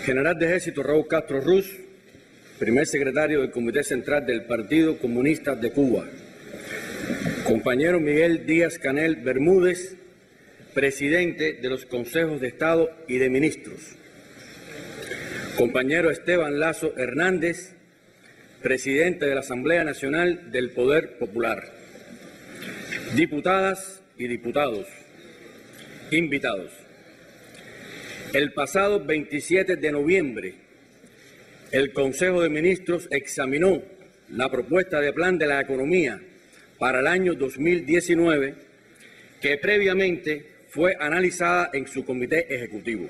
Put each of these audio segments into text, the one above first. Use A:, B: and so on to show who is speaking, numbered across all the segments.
A: General de Ejército Raúl Castro Ruz, primer secretario del Comité Central del Partido Comunista de Cuba. Compañero Miguel Díaz-Canel Bermúdez, presidente de los Consejos de Estado y de Ministros. Compañero Esteban Lazo Hernández, presidente de la Asamblea Nacional del Poder Popular. Diputadas y diputados, invitados. El pasado 27 de noviembre, el Consejo de Ministros examinó la propuesta de plan de la economía para el año 2019, que previamente fue analizada en su comité ejecutivo.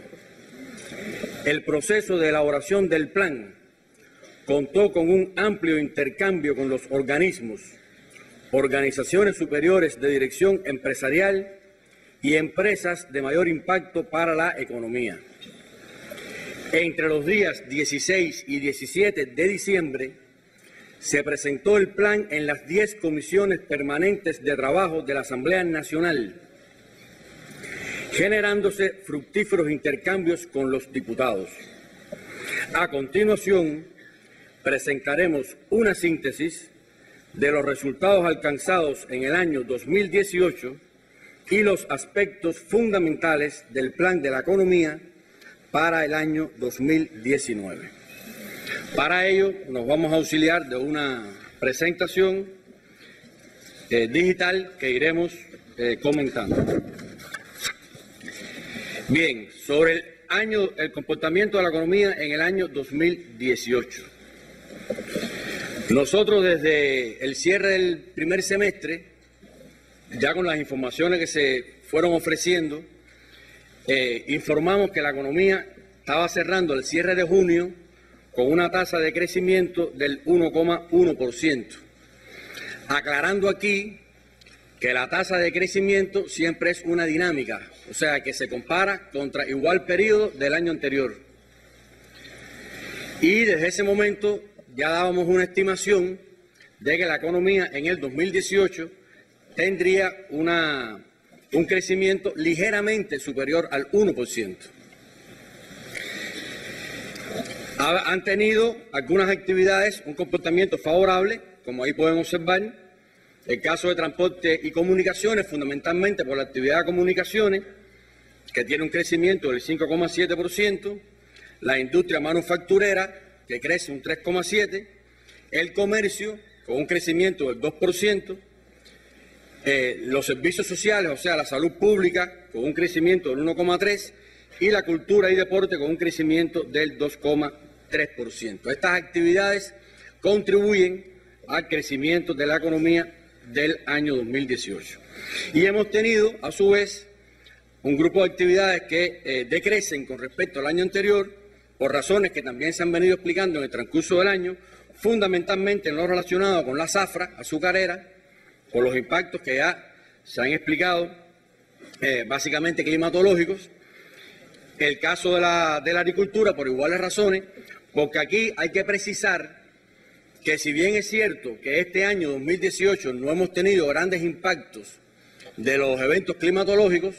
A: El proceso de elaboración del plan contó con un amplio intercambio con los organismos, organizaciones superiores de dirección empresarial y empresas de mayor impacto para la economía. Entre los días 16 y 17 de diciembre se presentó el plan en las 10 comisiones permanentes de trabajo de la Asamblea Nacional, generándose fructíferos intercambios con los diputados. A continuación, presentaremos una síntesis de los resultados alcanzados en el año 2018 y los aspectos fundamentales del plan de la economía para el año 2019. Para ello nos vamos a auxiliar de una presentación digital que iremos comentando. Bien, sobre el comportamiento de la economía en el año 2018. Nosotros desde el cierre del primer semestre, ya con las informaciones que se fueron ofreciendo, informamos que la economía estaba cerrando el cierre de junio con una tasa de crecimiento del 1,1%. Aclarando aquí que la tasa de crecimiento siempre es una dinámica, o sea, que se compara contra igual periodo del año anterior. Y desde ese momento ya dábamos una estimación de que la economía en el 2018 tendría un crecimiento ligeramente superior al 1%. Han tenido algunas actividades un comportamiento favorable, como ahí pueden observar. El caso de transporte y comunicaciones, fundamentalmente por la actividad de comunicaciones, que tiene un crecimiento del 5,7%, la industria manufacturera, que crece un 3,7%, el comercio, con un crecimiento del 2%, los servicios sociales, o sea, la salud pública, con un crecimiento del 1,3%, y la cultura y deporte con un crecimiento del 2,3%. Estas actividades contribuyen al crecimiento de la economía del año 2018. Y hemos tenido, a su vez, un grupo de actividades que decrecen con respecto al año anterior, por razones que también se han venido explicando en el transcurso del año, fundamentalmente en lo relacionado con la zafra azucarera, por los impactos que ya se han explicado, básicamente climatológicos. El caso de la agricultura, por iguales razones, porque aquí hay que precisar que si bien es cierto que este año 2018 no hemos tenido grandes impactos de los eventos climatológicos,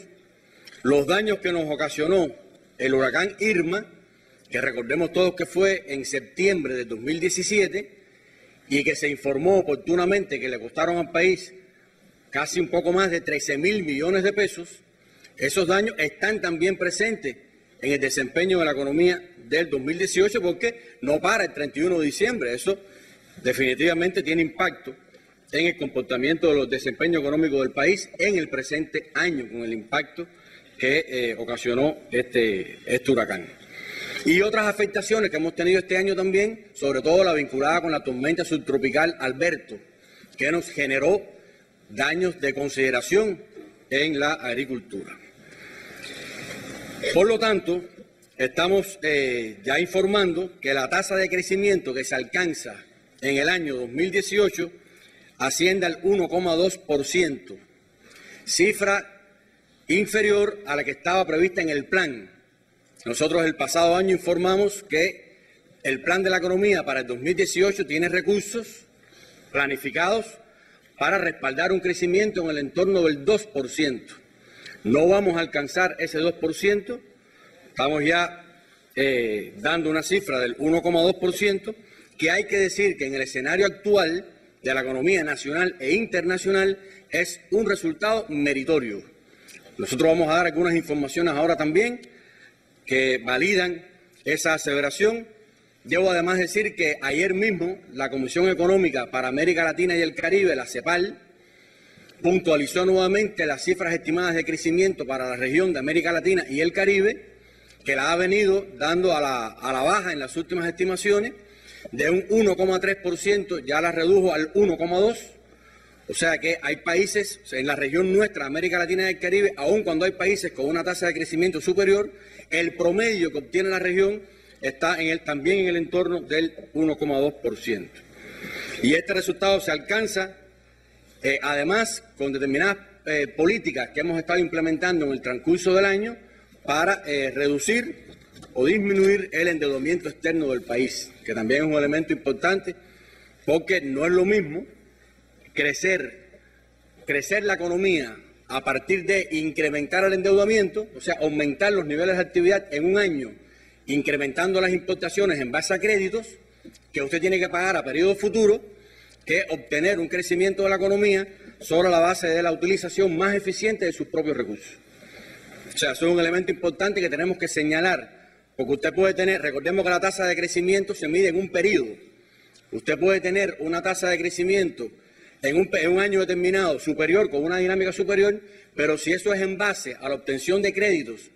A: los daños que nos ocasionó el huracán Irma, que recordemos todos que fue en septiembre de 2017 y que se informó oportunamente que le costaron al país casi un poco más de 13.000 millones de pesos, esos daños están también presentes en el desempeño de la economía del 2018 porque no para el 31 de diciembre. Eso definitivamente tiene impacto en el comportamiento de los desempeños económicos del país en el presente año, con el impacto que ocasionó este huracán. Y otras afectaciones que hemos tenido este año también, sobre todo la vinculada con la tormenta subtropical Alberto, que nos generó daños de consideración en la agricultura. Por lo tanto, estamos ya informando que la tasa de crecimiento que se alcanza en el año 2018 asciende al 1,2%, cifra inferior a la que estaba prevista en el plan. Nosotros el pasado año informamos que el plan de la economía para el 2018 tiene recursos planificados para respaldar un crecimiento en el entorno del 2%. No vamos a alcanzar ese 2%, estamos ya dando una cifra del 1,2%, que hay que decir que en el escenario actual de la economía nacional e internacional es un resultado meritorio. Nosotros vamos a dar algunas informaciones ahora también que validan esa aseveración. Debo además decir que ayer mismo la Comisión Económica para América Latina y el Caribe, la CEPAL, puntualizó nuevamente las cifras estimadas de crecimiento para la región de América Latina y el Caribe, que la ha venido dando a la baja en las últimas estimaciones, de un 1,3%, ya la redujo al 1,2%. O sea que hay países en la región nuestra, América Latina y el Caribe, aun cuando hay países con una tasa de crecimiento superior, el promedio que obtiene la región está también en el entorno del 1,2%. Y este resultado se alcanza, además, con determinadas políticas que hemos estado implementando en el transcurso del año para reducir o disminuir el endeudamiento externo del país, que también es un elemento importante, porque no es lo mismo crecer la economía a partir de incrementar el endeudamiento, o sea, aumentar los niveles de actividad en un año, incrementando las importaciones en base a créditos que usted tiene que pagar a periodo futuro, que obtener un crecimiento de la economía sobre la base de la utilización más eficiente de sus propios recursos. O sea, eso es un elemento importante que tenemos que señalar, porque usted puede tener, recordemos que la tasa de crecimiento se mide en un periodo. Usted puede tener una tasa de crecimiento en un año determinado superior, con una dinámica superior, pero si eso es en base a la obtención de créditos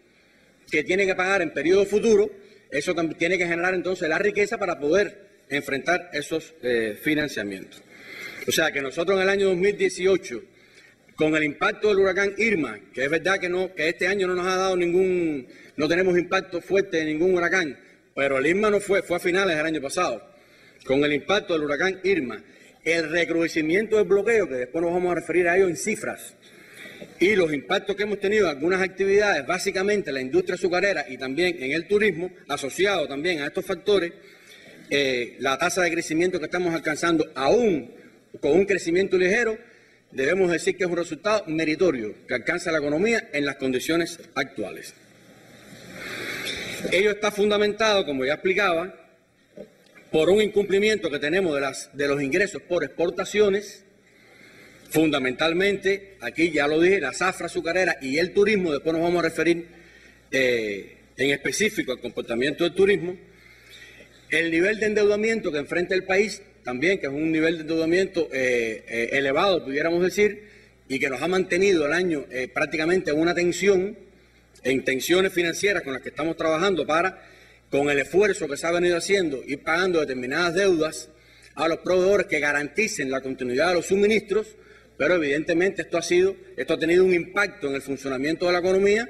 A: que tiene que pagar en periodo futuro, eso también tiene que generar entonces la riqueza para poder enfrentar esos financiamientos. O sea que nosotros en el año 2018, con el impacto del huracán Irma, que es verdad que este año no nos ha dado no tenemos impacto fuerte de ningún huracán, pero el Irma no fue a finales del año pasado. Con el impacto del huracán Irma, el recrudecimiento del bloqueo, que después nos vamos a referir a ello en cifras, y los impactos que hemos tenido en algunas actividades, básicamente en la industria azucarera y también en el turismo, asociado también a estos factores, la tasa de crecimiento que estamos alcanzando, aún con un crecimiento ligero, debemos decir que es un resultado meritorio que alcanza la economía en las condiciones actuales. Ello está fundamentado, como ya explicaba, por un incumplimiento que tenemos de los ingresos por exportaciones, fundamentalmente, aquí ya lo dije, la zafra azucarera y el turismo, después nos vamos a referir en específico al comportamiento del turismo, el nivel de endeudamiento que enfrenta el país, también que es un nivel de endeudamiento elevado, pudiéramos decir, y que nos ha mantenido el año prácticamente en una tensión, en tensiones financieras con las que estamos trabajando para, con el esfuerzo que se ha venido haciendo, ir pagando determinadas deudas a los proveedores que garanticen la continuidad de los suministros, pero evidentemente esto ha tenido un impacto en el funcionamiento de la economía,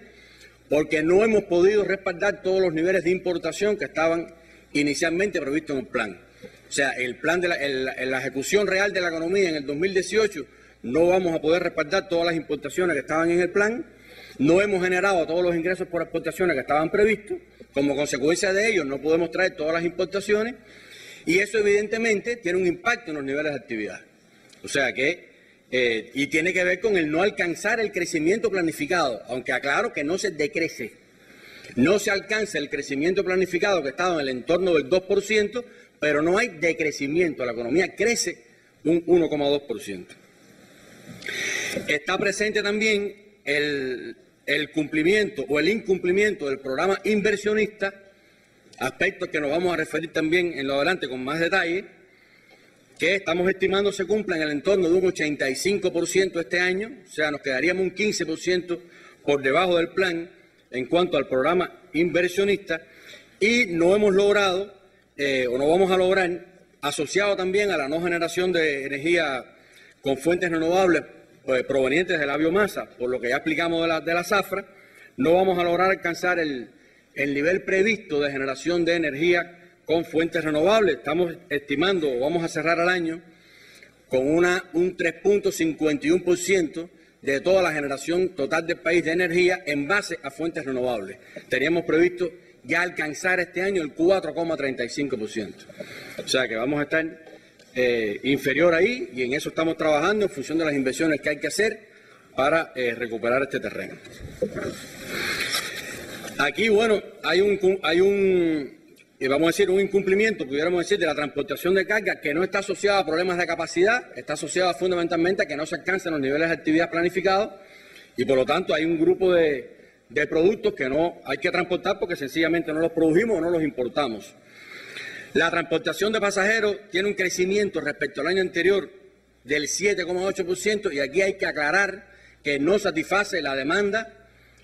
A: porque no hemos podido respaldar todos los niveles de importación que estaban inicialmente previstos en el plan. O sea, el plan de la ejecución real de la economía en el 2018 no vamos a poder respaldar todas las importaciones que estaban en el plan, no hemos generado todos los ingresos por exportaciones que estaban previstos, como consecuencia de ello no podemos traer todas las importaciones y eso evidentemente tiene un impacto en los niveles de actividad. O sea que, y tiene que ver con el no alcanzar el crecimiento planificado, aunque aclaro que no se decrece, no se alcanza el crecimiento planificado que estaba en el entorno del 2%, pero no hay decrecimiento, la economía crece un 1,2%. Está presente también el cumplimiento o el incumplimiento del programa inversionista, aspectos que nos vamos a referir también en lo adelante con más detalle, que estamos estimando se cumpla en el entorno de un 85% este año, o sea, nos quedaríamos un 15% por debajo del plan en cuanto al programa inversionista, y no hemos logrado, o no vamos a lograr, asociado también a la no generación de energía con fuentes renovables provenientes de la biomasa, por lo que ya explicamos de la zafra, no vamos a lograr alcanzar el nivel previsto de generación de energía con fuentes renovables. Estamos estimando, vamos a cerrar el año con un 3.51% de toda la generación total del país de energía en base a fuentes renovables. Teníamos previsto ya alcanzar este año el 4,35%. O sea que vamos a estar inferior ahí y en eso estamos trabajando en función de las inversiones que hay que hacer para recuperar este terreno. Aquí, bueno, vamos a decir, un incumplimiento, pudiéramos decir, de la transportación de carga que no está asociado a problemas de capacidad, está asociado fundamentalmente a que no se alcanzan los niveles de actividad planificados y por lo tanto hay un grupo de productos que no hay que transportar porque sencillamente no los produjimos o no los importamos. La transportación de pasajeros tiene un crecimiento respecto al año anterior del 7,8% y aquí hay que aclarar que no satisface la demanda.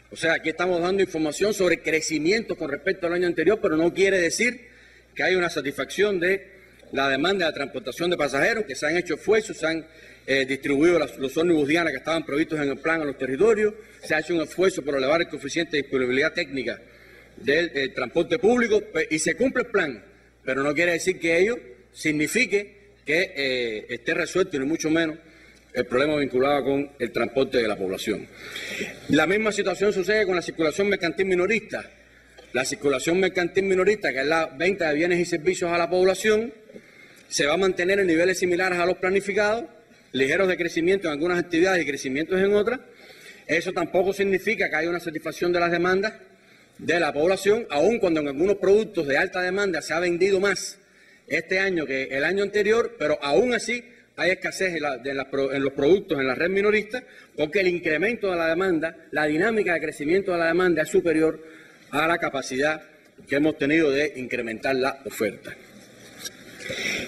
A: O sea, aquí estamos dando información sobre crecimiento con respecto al año anterior, pero no quiere decir que hay una satisfacción de la demanda de la transportación de pasajeros, que se han hecho esfuerzos, se han distribuido los ómnibus Diana que estaban previstos en el plan a los territorios, se ha hecho un esfuerzo por elevar el coeficiente de disponibilidad técnica del transporte público y se cumple el plan, pero no quiere decir que ello signifique que esté resuelto, ni mucho menos el problema vinculado con el transporte de la población. La misma situación sucede con la circulación mercantil minorista. La circulación mercantil minorista, que es la venta de bienes y servicios a la población, se va a mantener en niveles similares a los planificados, ligeros de crecimiento en algunas actividades y crecimientos en otras. Eso tampoco significa que haya una satisfacción de las demandas de la población, aun cuando en algunos productos de alta demanda se ha vendido más este año que el año anterior, pero aún así hay escasez en los productos en la red minorista porque el incremento de la demanda, la dinámica de crecimiento de la demanda es superior a la capacidad que hemos tenido de incrementar la oferta.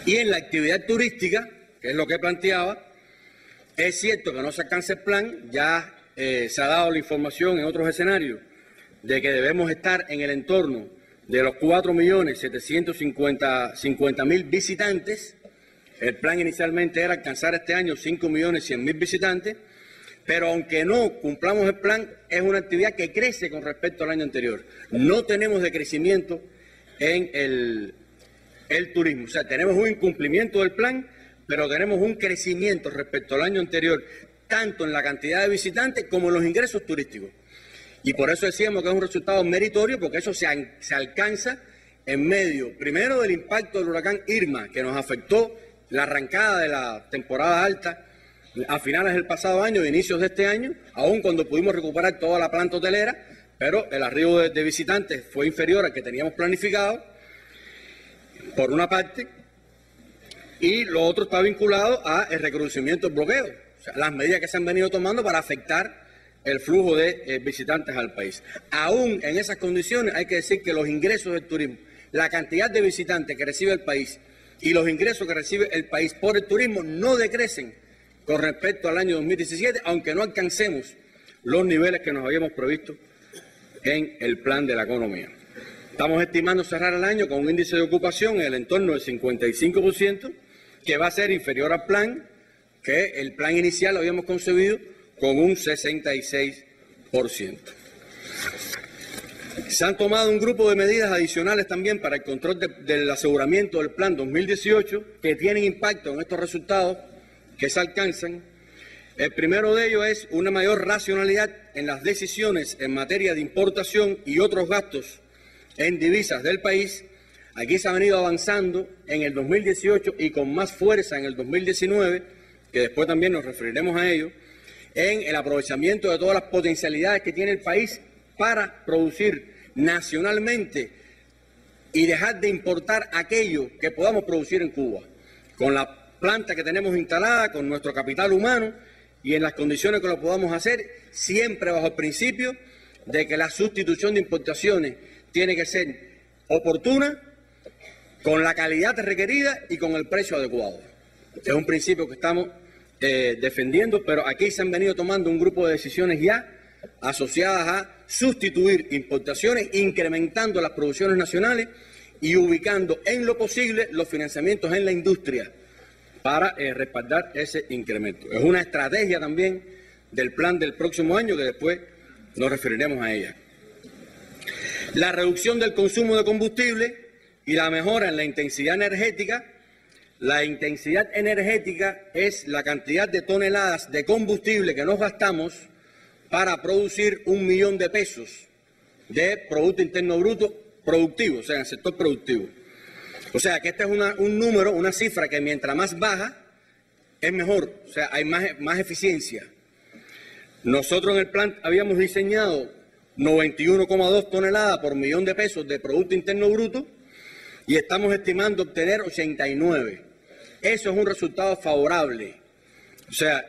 A: Y en la actividad turística, que es lo que planteaba, es cierto que no se alcanza el plan, ya se ha dado la información en otros escenarios de que debemos estar en el entorno de los 4.750.000 visitantes. El plan inicialmente era alcanzar este año 5.100.000 visitantes, pero aunque no cumplamos el plan, es una actividad que crece con respecto al año anterior. No tenemos decrecimiento en el turismo, o sea, tenemos un incumplimiento del plan, pero tenemos un crecimiento respecto al año anterior, tanto en la cantidad de visitantes como en los ingresos turísticos. Y por eso decíamos que es un resultado meritorio, porque eso se alcanza en medio, primero, del impacto del huracán Irma, que nos afectó la arrancada de la temporada alta a finales del pasado año, inicios de este año, aun cuando pudimos recuperar toda la planta hotelera, pero el arribo de visitantes fue inferior al que teníamos planificado, por una parte, y lo otro está vinculado al recrudecimiento del bloqueo, o sea, las medidas que se han venido tomando para afectar el flujo de visitantes al país. Aún en esas condiciones hay que decir que los ingresos del turismo, la cantidad de visitantes que recibe el país y los ingresos que recibe el país por el turismo no decrecen con respecto al año 2017, aunque no alcancemos los niveles que nos habíamos previsto en el plan de la economía. Estamos estimando cerrar el año con un índice de ocupación en el entorno del 55%, que va a ser inferior al plan, que el plan inicial lo habíamos concebido con un 66%. Se han tomado un grupo de medidas adicionales también para el control del aseguramiento del plan 2018 que tienen impacto en estos resultados que se alcanzan. El primero de ellos es una mayor racionalidad en las decisiones en materia de importación y otros gastos en divisas del país. Aquí se ha venido avanzando en el 2018 y con más fuerza en el 2019, que después también nos referiremos a ello, en el aprovechamiento de todas las potencialidades que tiene el país para producir nacionalmente y dejar de importar aquello que podamos producir en Cuba, con la planta que tenemos instalada, con nuestro capital humano y en las condiciones que lo podamos hacer, siempre bajo el principio de que la sustitución de importaciones tiene que ser oportuna, con la calidad requerida y con el precio adecuado. Es un principio que estamos defendiendo, pero aquí se han venido tomando un grupo de decisiones ya asociadas a sustituir importaciones, incrementando las producciones nacionales y ubicando en lo posible los financiamientos en la industria para respaldar ese incremento. Es una estrategia también del plan del próximo año que después nos referiremos a ella. La reducción del consumo de combustible y la mejora en la intensidad energética. La intensidad energética es la cantidad de toneladas de combustible que nos gastamos para producir 1 millón de pesos de Producto Interno Bruto productivo, o sea, en el sector productivo. O sea, que este es un número, una cifra que mientras más baja es mejor, o sea, hay más eficiencia. Nosotros en el plan habíamos diseñado 91,2 toneladas por millón de pesos de Producto Interno Bruto y estamos estimando obtener 89. Eso es un resultado favorable. O sea,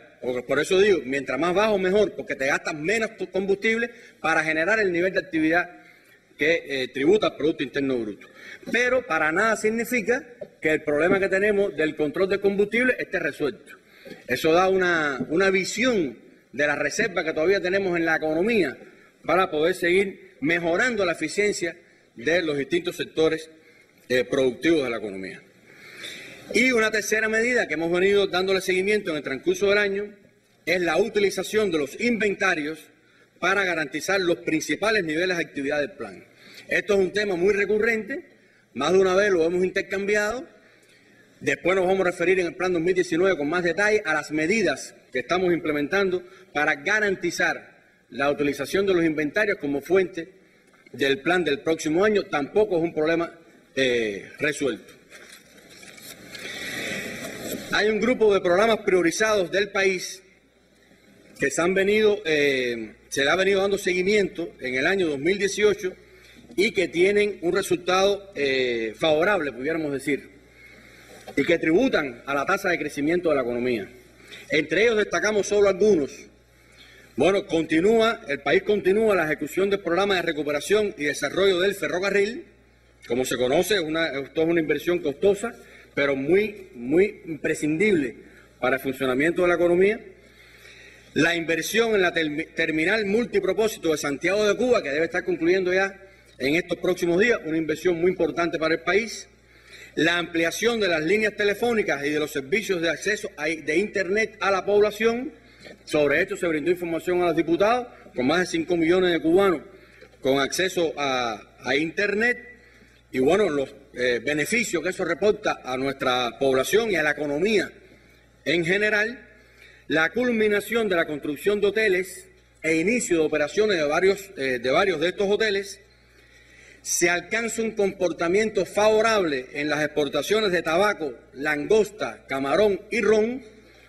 A: por eso digo, mientras más bajo mejor, porque te gastas menos combustible para generar el nivel de actividad que tributa al Producto Interno Bruto. Pero para nada significa que el problema que tenemos del control de combustible esté resuelto. Eso da una visión de la reserva que todavía tenemos en la economía para poder seguir mejorando la eficiencia de los distintos sectores productivos de la economía. Y una tercera medida que hemos venido dándole seguimiento en el transcurso del año es la utilización de los inventarios para garantizar los principales niveles de actividad del plan. Esto es un tema muy recurrente, más de una vez lo hemos intercambiado. Después nos vamos a referir en el plan 2019 con más detalle a las medidas que estamos implementando para garantizar la utilización de los inventarios como fuente del plan del próximo año. Tampoco es un problema resuelto. Hay un grupo de programas priorizados del país que se le ha venido dando seguimiento en el año 2018 y que tienen un resultado favorable, pudiéramos decir, y que tributan a la tasa de crecimiento de la economía. Entre ellos destacamos solo algunos. Bueno, el país continúa la ejecución del programa de recuperación y desarrollo del ferrocarril. Como se conoce, esto es una inversión costosa, pero muy imprescindible para el funcionamiento de la economía. La inversión en la terminal multipropósito de Santiago de Cuba, que debe estar concluyendo ya en estos próximos días, una inversión muy importante para el país. La ampliación de las líneas telefónicas y de los servicios de acceso de Internet a la población. Sobre esto se brindó información a los diputados, con más de 5 millones de cubanos con acceso a Internet. Y bueno, los beneficios que eso reporta a nuestra población y a la economía en general. La culminación de la construcción de hoteles e inicio de operaciones de varios de estos hoteles. Se alcanza un comportamiento favorable en las exportaciones de tabaco, langosta, camarón y ron.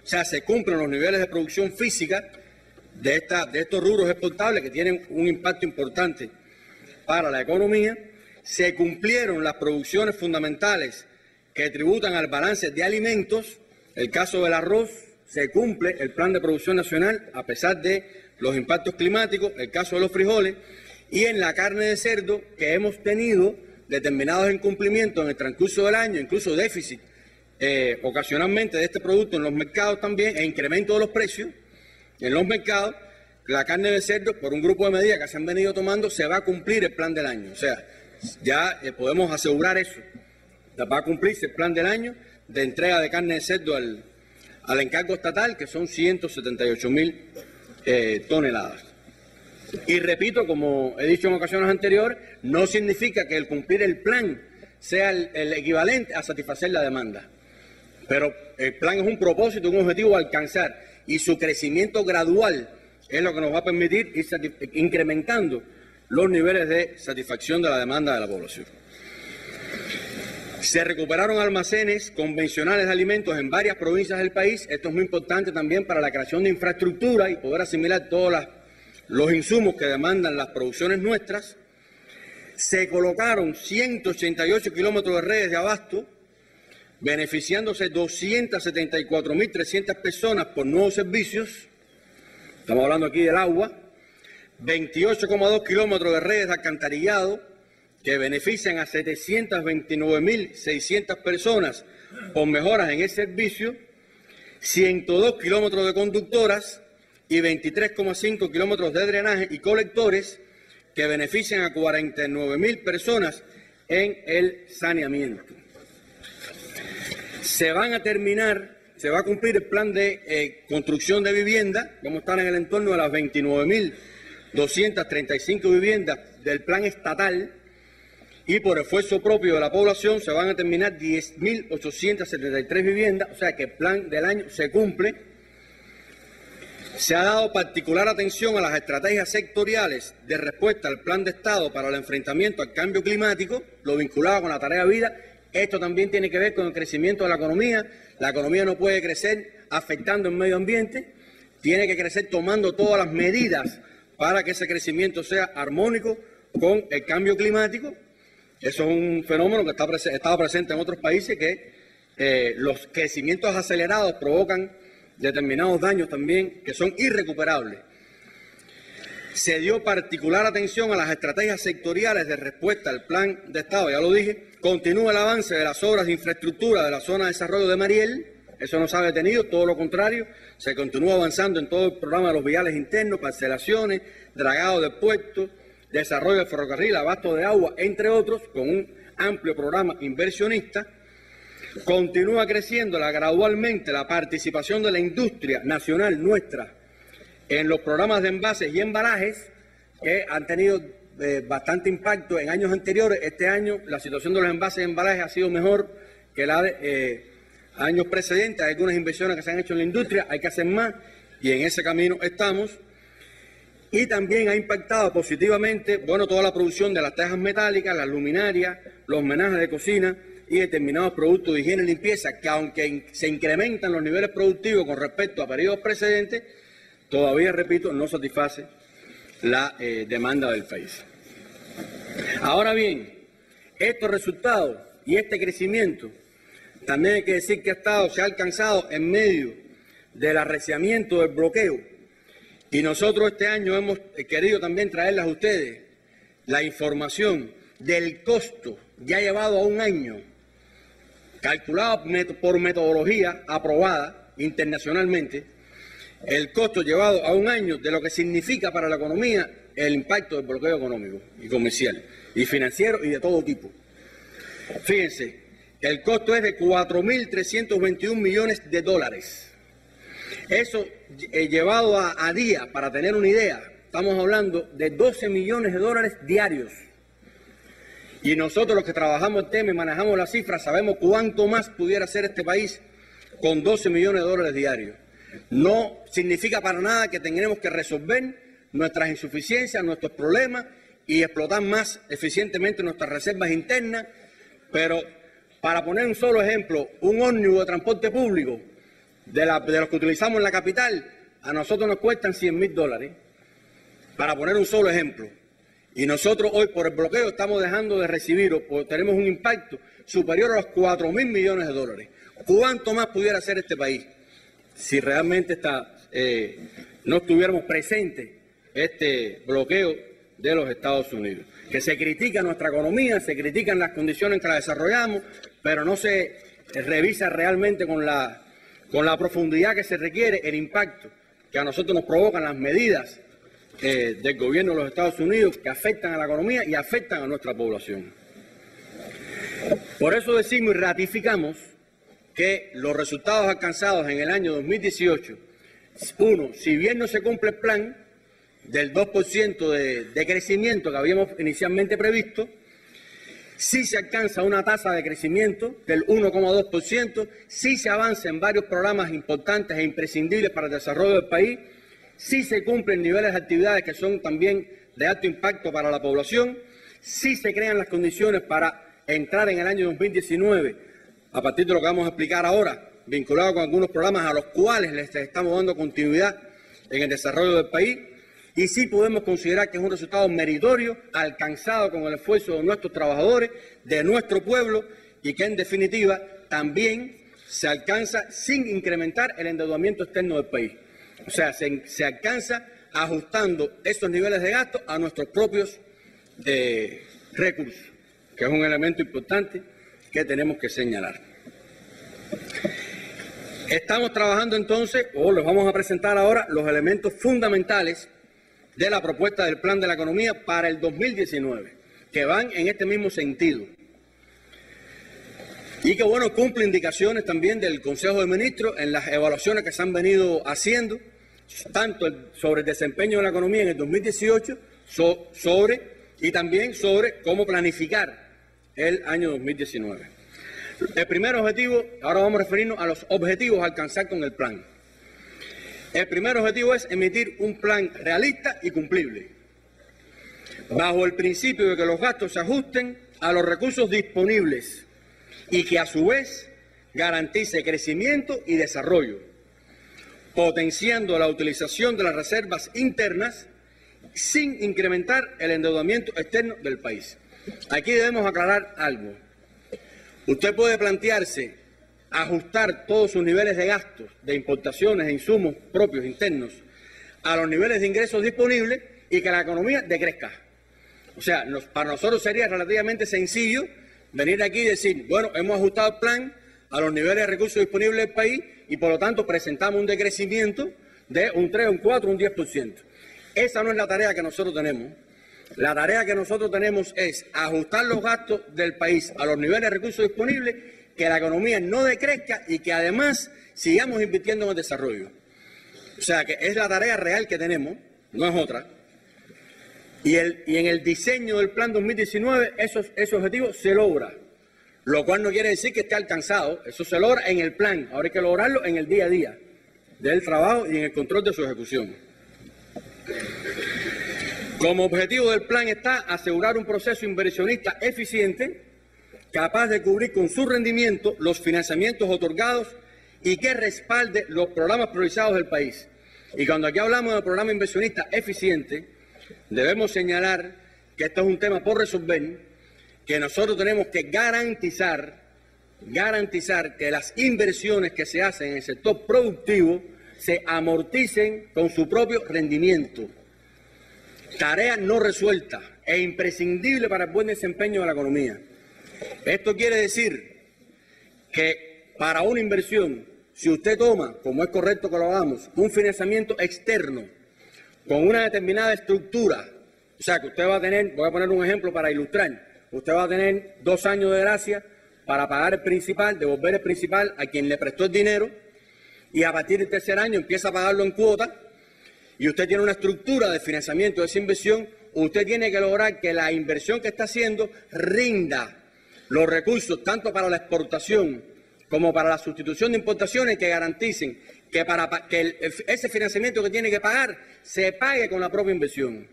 A: O sea, se cumplen los niveles de producción física de estos rubros exportables que tienen un impacto importante para la economía. Se cumplieron las producciones fundamentales que tributan al balance de alimentos. El caso del arroz, se cumple el plan de producción nacional a pesar de los impactos climáticos. El caso de los frijoles. Y en la carne de cerdo, que hemos tenido determinados incumplimientos en el transcurso del año, incluso déficit ocasionalmente de este producto en los mercados también, e incremento de los precios en los mercados. La carne de cerdo, por un grupo de medidas que se han venido tomando, se va a cumplir el plan del año. O sea, ya podemos asegurar eso. Va a cumplirse el plan del año de entrega de carne de cerdo al encargo estatal, que son 178.000 toneladas. Y repito, como he dicho en ocasiones anteriores, no significa que el cumplir el plan sea el equivalente a satisfacer la demanda. Pero el plan es un propósito, un objetivo a alcanzar, y su crecimiento gradual es lo que nos va a permitir ir incrementando los niveles de satisfacción de la demanda de la población. Se recuperaron almacenes convencionales de alimentos en varias provincias del país. Esto es muy importante también para la creación de infraestructura y poder asimilar todos los insumos que demandan las producciones nuestras. Se colocaron 188 kilómetros de redes de abasto, beneficiándose 274.300 personas por nuevos servicios. Estamos hablando aquí del agua. 28,2 kilómetros de redes de alcantarillado que benefician a 729.600 personas por mejoras en el servicio. 102 kilómetros de conductoras y 23,5 kilómetros de drenaje y colectores que benefician a 49.000 personas en el saneamiento. Se va a cumplir el plan de construcción de vivienda. Vamos a estar en el entorno de las 29.235 viviendas del plan estatal, y por esfuerzo propio de la población se van a terminar 10.873 viviendas, o sea que el plan del año se cumple. Se ha dado particular atención a las estrategias sectoriales de respuesta al plan de Estado para el enfrentamiento al cambio climático, lo vinculado con la tarea vida. Esto también tiene que ver con el crecimiento de la economía. La economía no puede crecer afectando el medio ambiente, tiene que crecer tomando todas las medidas para que ese crecimiento sea armónico con el cambio climático. Eso es un fenómeno que estaba presente en otros países, que los crecimientos acelerados provocan determinados daños también que son irrecuperables. Se dio particular atención a las estrategias sectoriales de respuesta al Plan de Estado, ya lo dije. Continúa el avance de las obras de infraestructura de la zona de desarrollo de Mariel. Eso no se ha detenido, todo lo contrario. Se continúa avanzando en todo el programa de los viales internos, parcelaciones, dragado de puertos, desarrollo del ferrocarril, abasto de agua, entre otros, con un amplio programa inversionista. Continúa creciendo gradualmente la participación de la industria nacional nuestra en los programas de envases y embalajes, que han tenido bastante impacto en años anteriores. Este año la situación de los envases y embalajes ha sido mejor que la de años precedentes. Hay algunas inversiones que se han hecho en la industria, hay que hacer más y en ese camino estamos. Y también ha impactado positivamente, toda la producción de las tejas metálicas, las luminarias, los menajes de cocina y determinados productos de higiene y limpieza, que aunque se incrementan los niveles productivos con respecto a periodos precedentes, todavía, repito, no satisface la demanda del país. Ahora bien, estos resultados y este crecimiento, también hay que decir que se ha alcanzado en medio del arreciamiento del bloqueo, y nosotros este año hemos querido también traerles a ustedes la información del costo ya llevado a un año, calculado por metodología aprobada internacionalmente, el costo llevado a un año de lo que significa para la economía el impacto del bloqueo económico y comercial y financiero y de todo tipo. Fíjense, el costo es de 4.321 millones de dólares. Eso llevado a día, para tener una idea, estamos hablando de 12 millones de dólares diarios. Y nosotros los que trabajamos el tema y manejamos las cifras sabemos cuánto más pudiera hacer este país con 12 millones de dólares diarios. No significa para nada que tengamos que resolver nuestras insuficiencias, nuestros problemas y explotar más eficientemente nuestras reservas internas, pero para poner un solo ejemplo, un ómnibus de transporte público de los que utilizamos en la capital, a nosotros nos cuestan $100.000, para poner un solo ejemplo. Y nosotros hoy por el bloqueo estamos dejando de recibir o tenemos un impacto superior a los 4.000 millones de dólares. ¿Cuánto más pudiera hacer este país si realmente no estuviéramos presentes este bloqueo de los Estados Unidos? Que se critica nuestra economía, se critican las condiciones en que la desarrollamos, pero no se revisa realmente con la profundidad que se requiere el impacto que a nosotros nos provocan las medidas del gobierno de los Estados Unidos, que afectan a la economía y afectan a nuestra población. Por eso decimos y ratificamos que los resultados alcanzados en el año 2018, si bien no se cumple el plan del 2% de crecimiento que habíamos inicialmente previsto, sí se alcanza una tasa de crecimiento del 1,2%, sí se avanza en varios programas importantes e imprescindibles para el desarrollo del país, sí se cumplen niveles de actividades que son también de alto impacto para la población, sí se crean las condiciones para entrar en el año 2019, a partir de lo que vamos a explicar ahora, vinculado con algunos programas a los cuales les estamos dando continuidad en el desarrollo del país, y sí podemos considerar que es un resultado meritorio, alcanzado con el esfuerzo de nuestros trabajadores, de nuestro pueblo, y que en definitiva también se alcanza sin incrementar el endeudamiento externo del país. O sea, se alcanza ajustando esos niveles de gasto a nuestros propios recursos, que es un elemento importante que tenemos que señalar. Estamos trabajando entonces, o les vamos a presentar ahora, los elementos fundamentales de la propuesta del Plan de la Economía para el 2019, que van en este mismo sentido. Y que, cumple indicaciones también del Consejo de Ministros en las evaluaciones que se han venido haciendo, tanto sobre el desempeño de la economía en el 2018, y también sobre cómo planificar el año 2019. El primer objetivo, ahora vamos a referirnos a los objetivos a alcanzar con el plan. El primer objetivo es emitir un plan realista y cumplible, bajo el principio de que los gastos se ajusten a los recursos disponibles y que a su vez garantice crecimiento y desarrollo, potenciando la utilización de las reservas internas sin incrementar el endeudamiento externo del país. Aquí debemos aclarar algo. Usted puede plantearse ajustar todos sus niveles de gastos, de importaciones e insumos propios internos a los niveles de ingresos disponibles y que la economía decrezca. O sea, para nosotros sería relativamente sencillo venir aquí y decir, bueno, hemos ajustado el plan a los niveles de recursos disponibles del país y por lo tanto presentamos un decrecimiento de un 3, un 4, un 10%. Esa no es la tarea que nosotros tenemos. La tarea que nosotros tenemos es ajustar los gastos del país a los niveles de recursos disponibles, que la economía no decrezca y que además sigamos invirtiendo en el desarrollo. O sea, que es la tarea real que tenemos, no es otra. Y en el diseño del plan 2019 ese objetivo se logra, lo cual no quiere decir que esté alcanzado. Eso se logra en el plan, ahora hay que lograrlo en el día a día del trabajo y en el control de su ejecución. Como objetivo del plan está asegurar un proceso inversionista eficiente, capaz de cubrir con su rendimiento los financiamientos otorgados y que respalde los programas priorizados del país. Y cuando aquí hablamos de programa inversionista eficiente, debemos señalar que esto es un tema por resolver, que nosotros tenemos que garantizar que las inversiones que se hacen en el sector productivo se amorticen con su propio rendimiento. Tarea no resuelta e imprescindible para el buen desempeño de la economía. Esto quiere decir que para una inversión, si usted toma, como es correcto que lo hagamos, un financiamiento externo con una determinada estructura, o sea que usted va a tener, voy a poner un ejemplo para ilustrar, usted va a tener 2 años de gracia para pagar el principal, devolver el principal a quien le prestó el dinero y a partir del tercer año empieza a pagarlo en cuota y usted tiene una estructura de financiamiento de esa inversión, usted tiene que lograr que la inversión que está haciendo rinda los recursos tanto para la exportación como para la sustitución de importaciones que garanticen que ese financiamiento que tiene que pagar se pague con la propia inversión.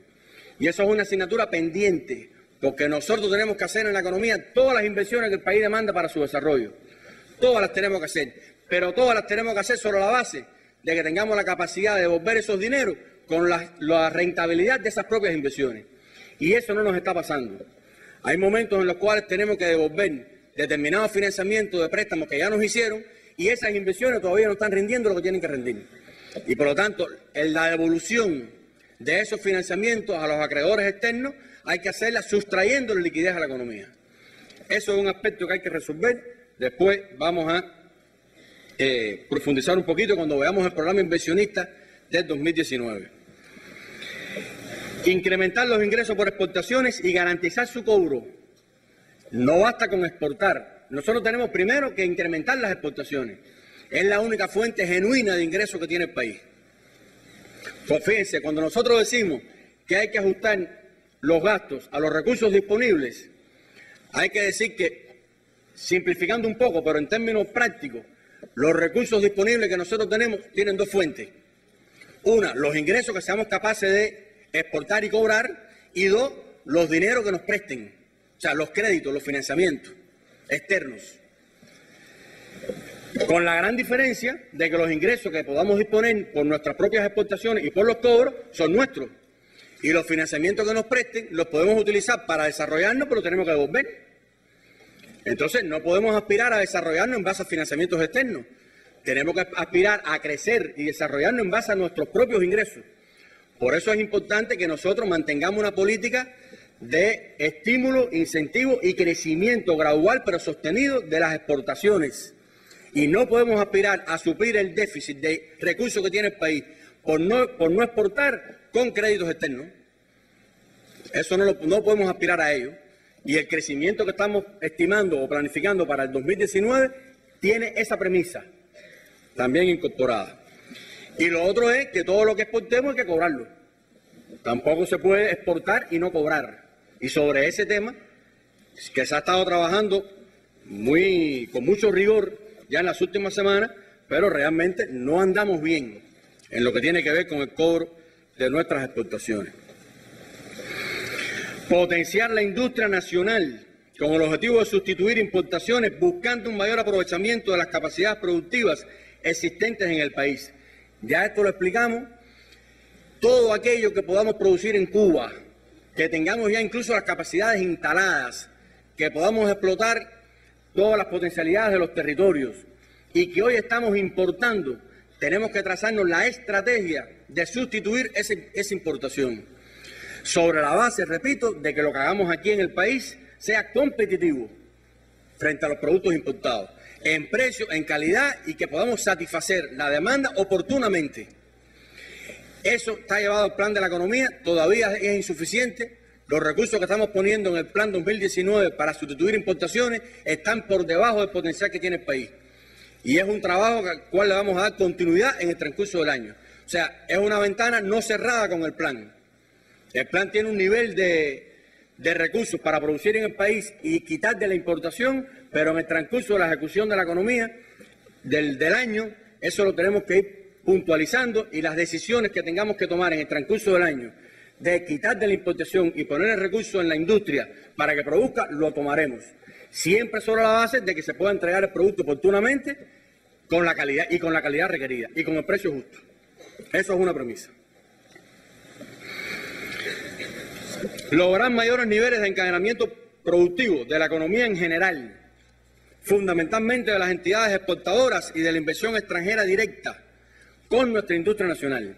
A: Y eso es una asignatura pendiente, porque nosotros tenemos que hacer en la economía todas las inversiones que el país demanda para su desarrollo. Todas las tenemos que hacer, pero todas las tenemos que hacer sobre la base de que tengamos la capacidad de devolver esos dineros con la rentabilidad de esas propias inversiones. Y eso no nos está pasando. Hay momentos en los cuales tenemos que devolver determinados financiamientos de préstamos que ya nos hicieron y esas inversiones todavía no están rindiendo lo que tienen que rendir. Y por lo tanto, en la devolución de esos financiamientos a los acreedores externos hay que hacerla sustrayendo la liquidez a la economía. Eso es un aspecto que hay que resolver. Después vamos a profundizar un poquito cuando veamos el programa inversionista del 2019. Incrementar los ingresos por exportaciones y garantizar su cobro. No basta con exportar. Nosotros tenemos primero que incrementar las exportaciones. Es la única fuente genuina de ingresos que tiene el país. Pues fíjense, cuando nosotros decimos que hay que ajustar los gastos a los recursos disponibles, hay que decir que, simplificando un poco, pero en términos prácticos, los recursos disponibles que nosotros tenemos tienen 2 fuentes. Una, los ingresos que seamos capaces de exportar y cobrar, y 2, los dineros que nos presten, o sea, los créditos, los financiamientos externos. Con la gran diferencia de que los ingresos que podamos disponer por nuestras propias exportaciones y por los cobros son nuestros. Y los financiamientos que nos presten los podemos utilizar para desarrollarnos, pero tenemos que devolver. Entonces no podemos aspirar a desarrollarnos en base a financiamientos externos. Tenemos que aspirar a crecer y desarrollarnos en base a nuestros propios ingresos. Por eso es importante que nosotros mantengamos una política de estímulo, incentivo y crecimiento gradual pero sostenido de las exportaciones. Y no podemos aspirar a suplir el déficit de recursos que tiene el país por no exportar con créditos externos. Eso no podemos aspirar a ello. Y el crecimiento que estamos estimando o planificando para el 2019 tiene esa premisa también incorporada. Y lo otro es que todo lo que exportemos hay que cobrarlo. Tampoco se puede exportar y no cobrar. Y sobre ese tema, que se ha estado trabajando con mucho rigor ya en las últimas semanas, pero realmente no andamos bien en lo que tiene que ver con el cobro de nuestras exportaciones. Potenciar la industria nacional con el objetivo de sustituir importaciones buscando un mayor aprovechamiento de las capacidades productivas existentes en el país. Ya esto lo explicamos todo aquello que podamos producir en Cuba, que tengamos ya incluso las capacidades instaladas, que podamos explotar todas las potencialidades de los territorios y que hoy estamos importando, tenemos que trazarnos la estrategia de sustituir esa importación. Sobre la base, repito, de que lo que hagamos aquí en el país sea competitivo frente a los productos importados, en precio, en calidad y que podamos satisfacer la demanda oportunamente. Eso está llevado al plan de la economía, todavía es insuficiente. Los recursos que estamos poniendo en el plan 2019 para sustituir importaciones están por debajo del potencial que tiene el país. Y es un trabajo al cual le vamos a dar continuidad en el transcurso del año. O sea, es una ventana no cerrada con el plan. El plan tiene un nivel de recursos para producir en el país y quitar de la importación, pero en el transcurso de la ejecución de la economía del año, eso lo tenemos que ir puntualizando y las decisiones que tengamos que tomar en el transcurso del año de quitar de la importación y poner el recurso en la industria para que produzca, lo tomaremos. Siempre sobre la base de que se pueda entregar el producto oportunamente con la calidad requerida y con el precio justo. Eso es una premisa. Lograr mayores niveles de encadenamiento productivo de la economía en general, fundamentalmente de las entidades exportadoras y de la inversión extranjera directa con nuestra industria nacional.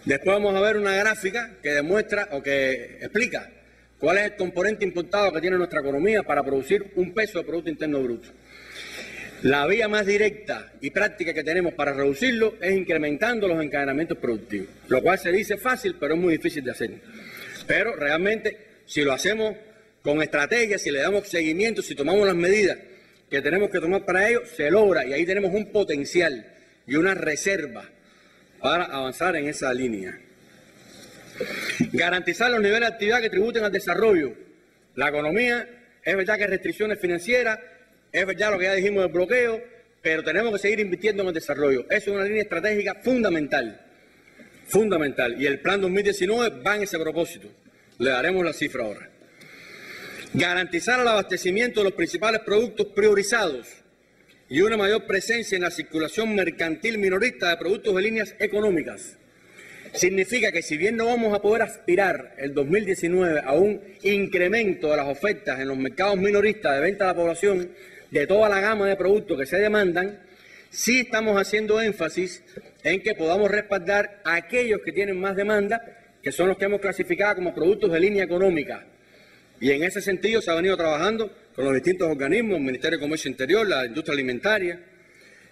A: Después vamos a ver una gráfica que demuestra o que explica cuál es el componente importado que tiene nuestra economía para producir un peso de Producto Interno Bruto. La vía más directa y práctica que tenemos para reducirlo es incrementando los encadenamientos productivos, lo cual se dice fácil, pero es muy difícil de hacer. Pero realmente, si lo hacemos con estrategia, si le damos seguimiento, si tomamos las medidas que tenemos que tomar para ello, se logra y ahí tenemos un potencial y una reserva para avanzar en esa línea. Garantizar los niveles de actividad que tributen al desarrollo. La economía, es verdad que hay restricciones financieras, es verdad lo que ya dijimos del bloqueo, pero tenemos que seguir invirtiendo en el desarrollo. Eso es una línea estratégica fundamental, fundamental. Y el plan 2019 va en ese propósito. Le daremos la cifra ahora. Garantizar el abastecimiento de los principales productos priorizados y una mayor presencia en la circulación mercantil minorista de productos de líneas económicas. Significa que si bien no vamos a poder aspirar el 2019 a un incremento de las ofertas en los mercados minoristas de venta a la población de toda la gama de productos que se demandan, sí estamos haciendo énfasis en que podamos respaldar a aquellos que tienen más demanda, que son los que hemos clasificado como productos de línea económica. Y en ese sentido se ha venido trabajando con los distintos organismos, el Ministerio de Comercio Interior, la industria alimentaria,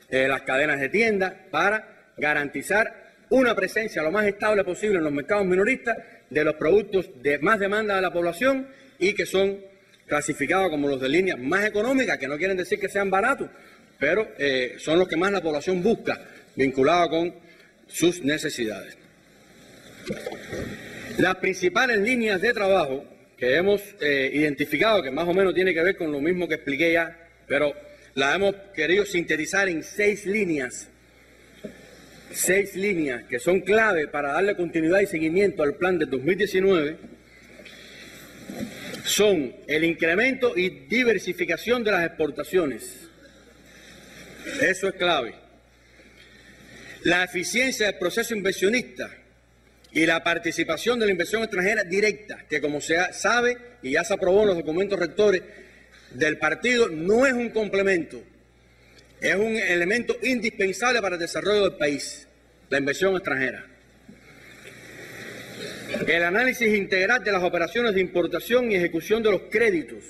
A: las cadenas de tiendas, para garantizar una presencia lo más estable posible en los mercados minoristas de los productos de más demanda de la población y que son clasificados como los de línea más económica, que no quieren decir que sean baratos, pero son los que más la población busca, vinculados con sus necesidades. Las principales líneas de trabajo que hemos identificado, que más o menos tiene que ver con lo mismo que expliqué ya, pero la hemos querido sintetizar en 6 líneas. 6 líneas que son clave para darle continuidad y seguimiento al plan del 2019, son el incremento y diversificación de las exportaciones. Eso es clave. La eficiencia del proceso inversionista y la participación de la inversión extranjera directa, que como se sabe y ya se aprobó en los documentos rectores del partido, no es un complemento, es un elemento indispensable para el desarrollo del país, la inversión extranjera. El análisis integral de las operaciones de importación y ejecución de los créditos.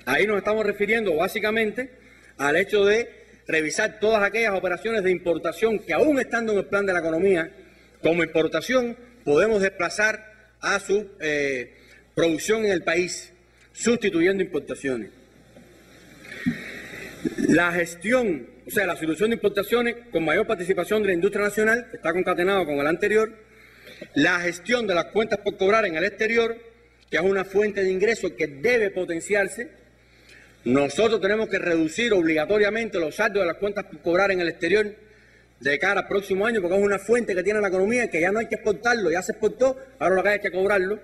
A: Ahí nos estamos refiriendo básicamente al hecho de revisar todas aquellas operaciones de importación que aún estando en el plan de la economía como importación podemos desplazar a su producción en el país, sustituyendo importaciones. La gestión, o sea, la solución de importaciones con mayor participación de la industria nacional, está concatenado con el anterior. La gestión de las cuentas por cobrar en el exterior, que es una fuente de ingresos que debe potenciarse. Nosotros tenemos que reducir obligatoriamente los saldos de las cuentas por cobrar en el exterior de cara al próximo año, porque es una fuente que tiene la economía que ya no hay que exportarlo, ya se exportó, ahora lo que hay es que cobrarlo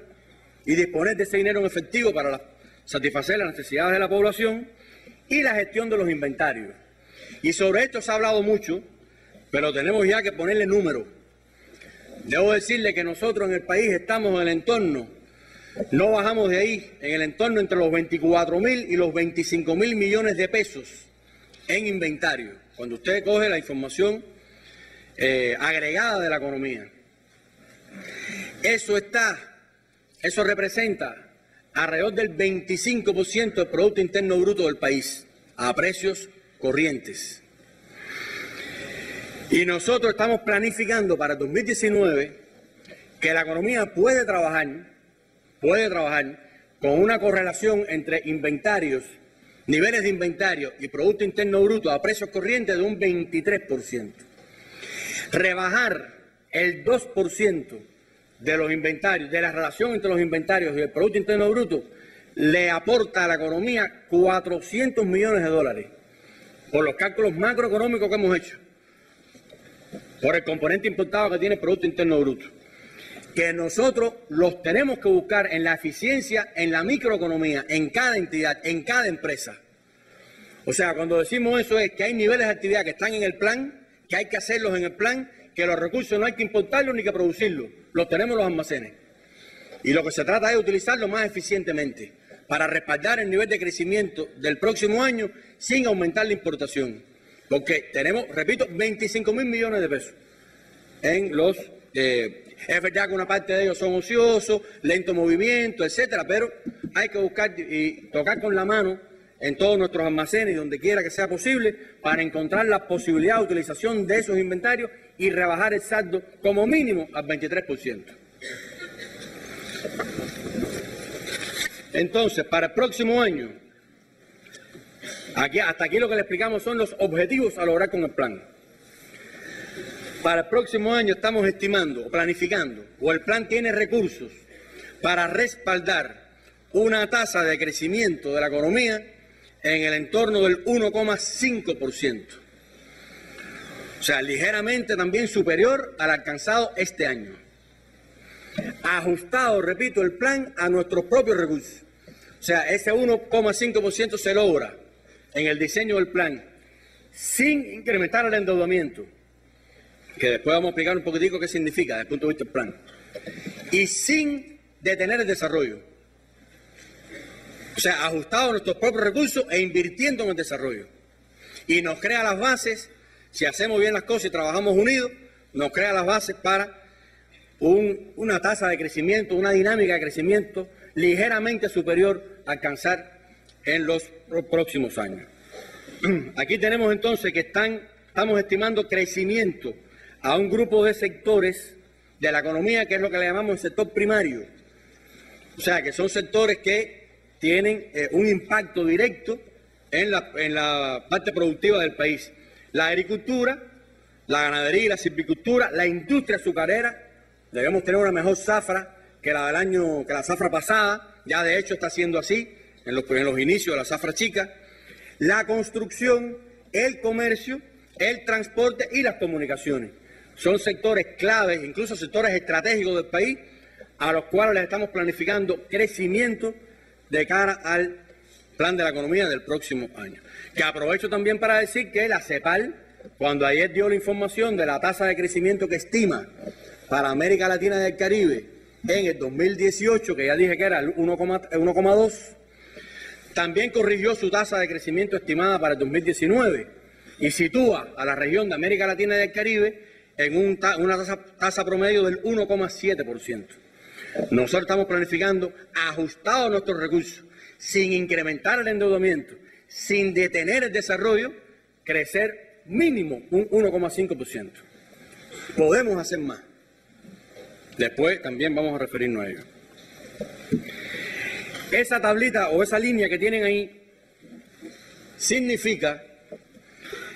A: y disponer de ese dinero en efectivo para satisfacer las necesidades de la población. Y la gestión de los inventarios. Y sobre esto se ha hablado mucho, pero tenemos ya que ponerle número. Debo decirle que nosotros en el país estamos en el entorno, no bajamos de ahí, en el entorno entre los 24.000 y los 25.000 millones de pesos en inventario. Cuando usted coge la información agregada de la economía, eso representa alrededor del 25% del Producto Interno Bruto del país a precios corrientes. Y nosotros estamos planificando para el 2019 que la economía puede trabajar con una correlación entre inventarios, niveles de inventario y Producto Interno Bruto a precios corrientes de un 23%. Rebajar el 2% de los inventarios, de la relación entre los inventarios y el Producto Interno Bruto, le aporta a la economía 400 millones de dólares por los cálculos macroeconómicos que hemos hecho, por el componente importado que tiene el Producto Interno Bruto, que nosotros los tenemos que buscar en la eficiencia, en la microeconomía, en cada entidad, en cada empresa. O sea, cuando decimos eso es que hay niveles de actividad que están en el plan, que hay que hacerlos en el plan, que los recursos no hay que importarlos ni que producirlos, los tenemos en los almacenes. Y lo que se trata es de utilizarlos más eficientemente para respaldar el nivel de crecimiento del próximo año sin aumentar la importación. Porque tenemos, repito, 25.000 millones de pesos en los... es verdad que una parte de ellos son ociosos, lento movimiento, etcétera, pero hay que buscar y tocar con la mano en todos nuestros almacenes y donde quiera que sea posible para encontrar la posibilidad de utilización de esos inventarios y rebajar el saldo como mínimo al 23%. Entonces, para el próximo año, hasta aquí lo que le explicamos son los objetivos a lograr con el plan. Para el próximo año estamos estimando o planificando, o el plan tiene recursos para respaldar una tasa de crecimiento de la economía en el entorno del 1,5%. O sea, ligeramente también superior al alcanzado este año. Ajustado, repito, el plan a nuestros propios recursos. O sea, ese 1,5% se logra en el diseño del plan sin incrementar el endeudamiento, que después vamos a explicar un poquitico qué significa desde el punto de vista del plan, y sin detener el desarrollo. O sea, ajustado a nuestros propios recursos e invirtiendo en el desarrollo. Y nos crea las bases, si hacemos bien las cosas y trabajamos unidos, nos crea las bases para una tasa de crecimiento, una dinámica de crecimiento ligeramente superior a alcanzar en los próximos años. Aquí tenemos entonces que estamos estimando crecimiento a un grupo de sectores de la economía que es lo que le llamamos el sector primario. O sea, que son sectores que tienen un impacto directo en la parte productiva del país. La agricultura, la ganadería y la silvicultura, la industria azucarera. Debemos tener una mejor zafra que la zafra pasada, ya de hecho está siendo así en los inicios de la zafra chica. La construcción, el comercio, el transporte y las comunicaciones. Son sectores claves, incluso sectores estratégicos del país, a los cuales les estamos planificando crecimiento de cara al plan de la economía del próximo año. Que aprovecho también para decir que la CEPAL, cuando ayer dio la información de la tasa de crecimiento que estima para América Latina y el Caribe en el 2018, que ya dije que era el 1,2, también corrigió su tasa de crecimiento estimada para el 2019 y sitúa a la región de América Latina y el Caribe en una tasa promedio del 1,7%. Nosotros estamos planificando, ajustado a nuestros recursos, sin incrementar el endeudamiento, sin detener el desarrollo, crecer mínimo un 1,5%. Podemos hacer más. Después también vamos a referirnos a ello. Esa tablita o esa línea que tienen ahí significa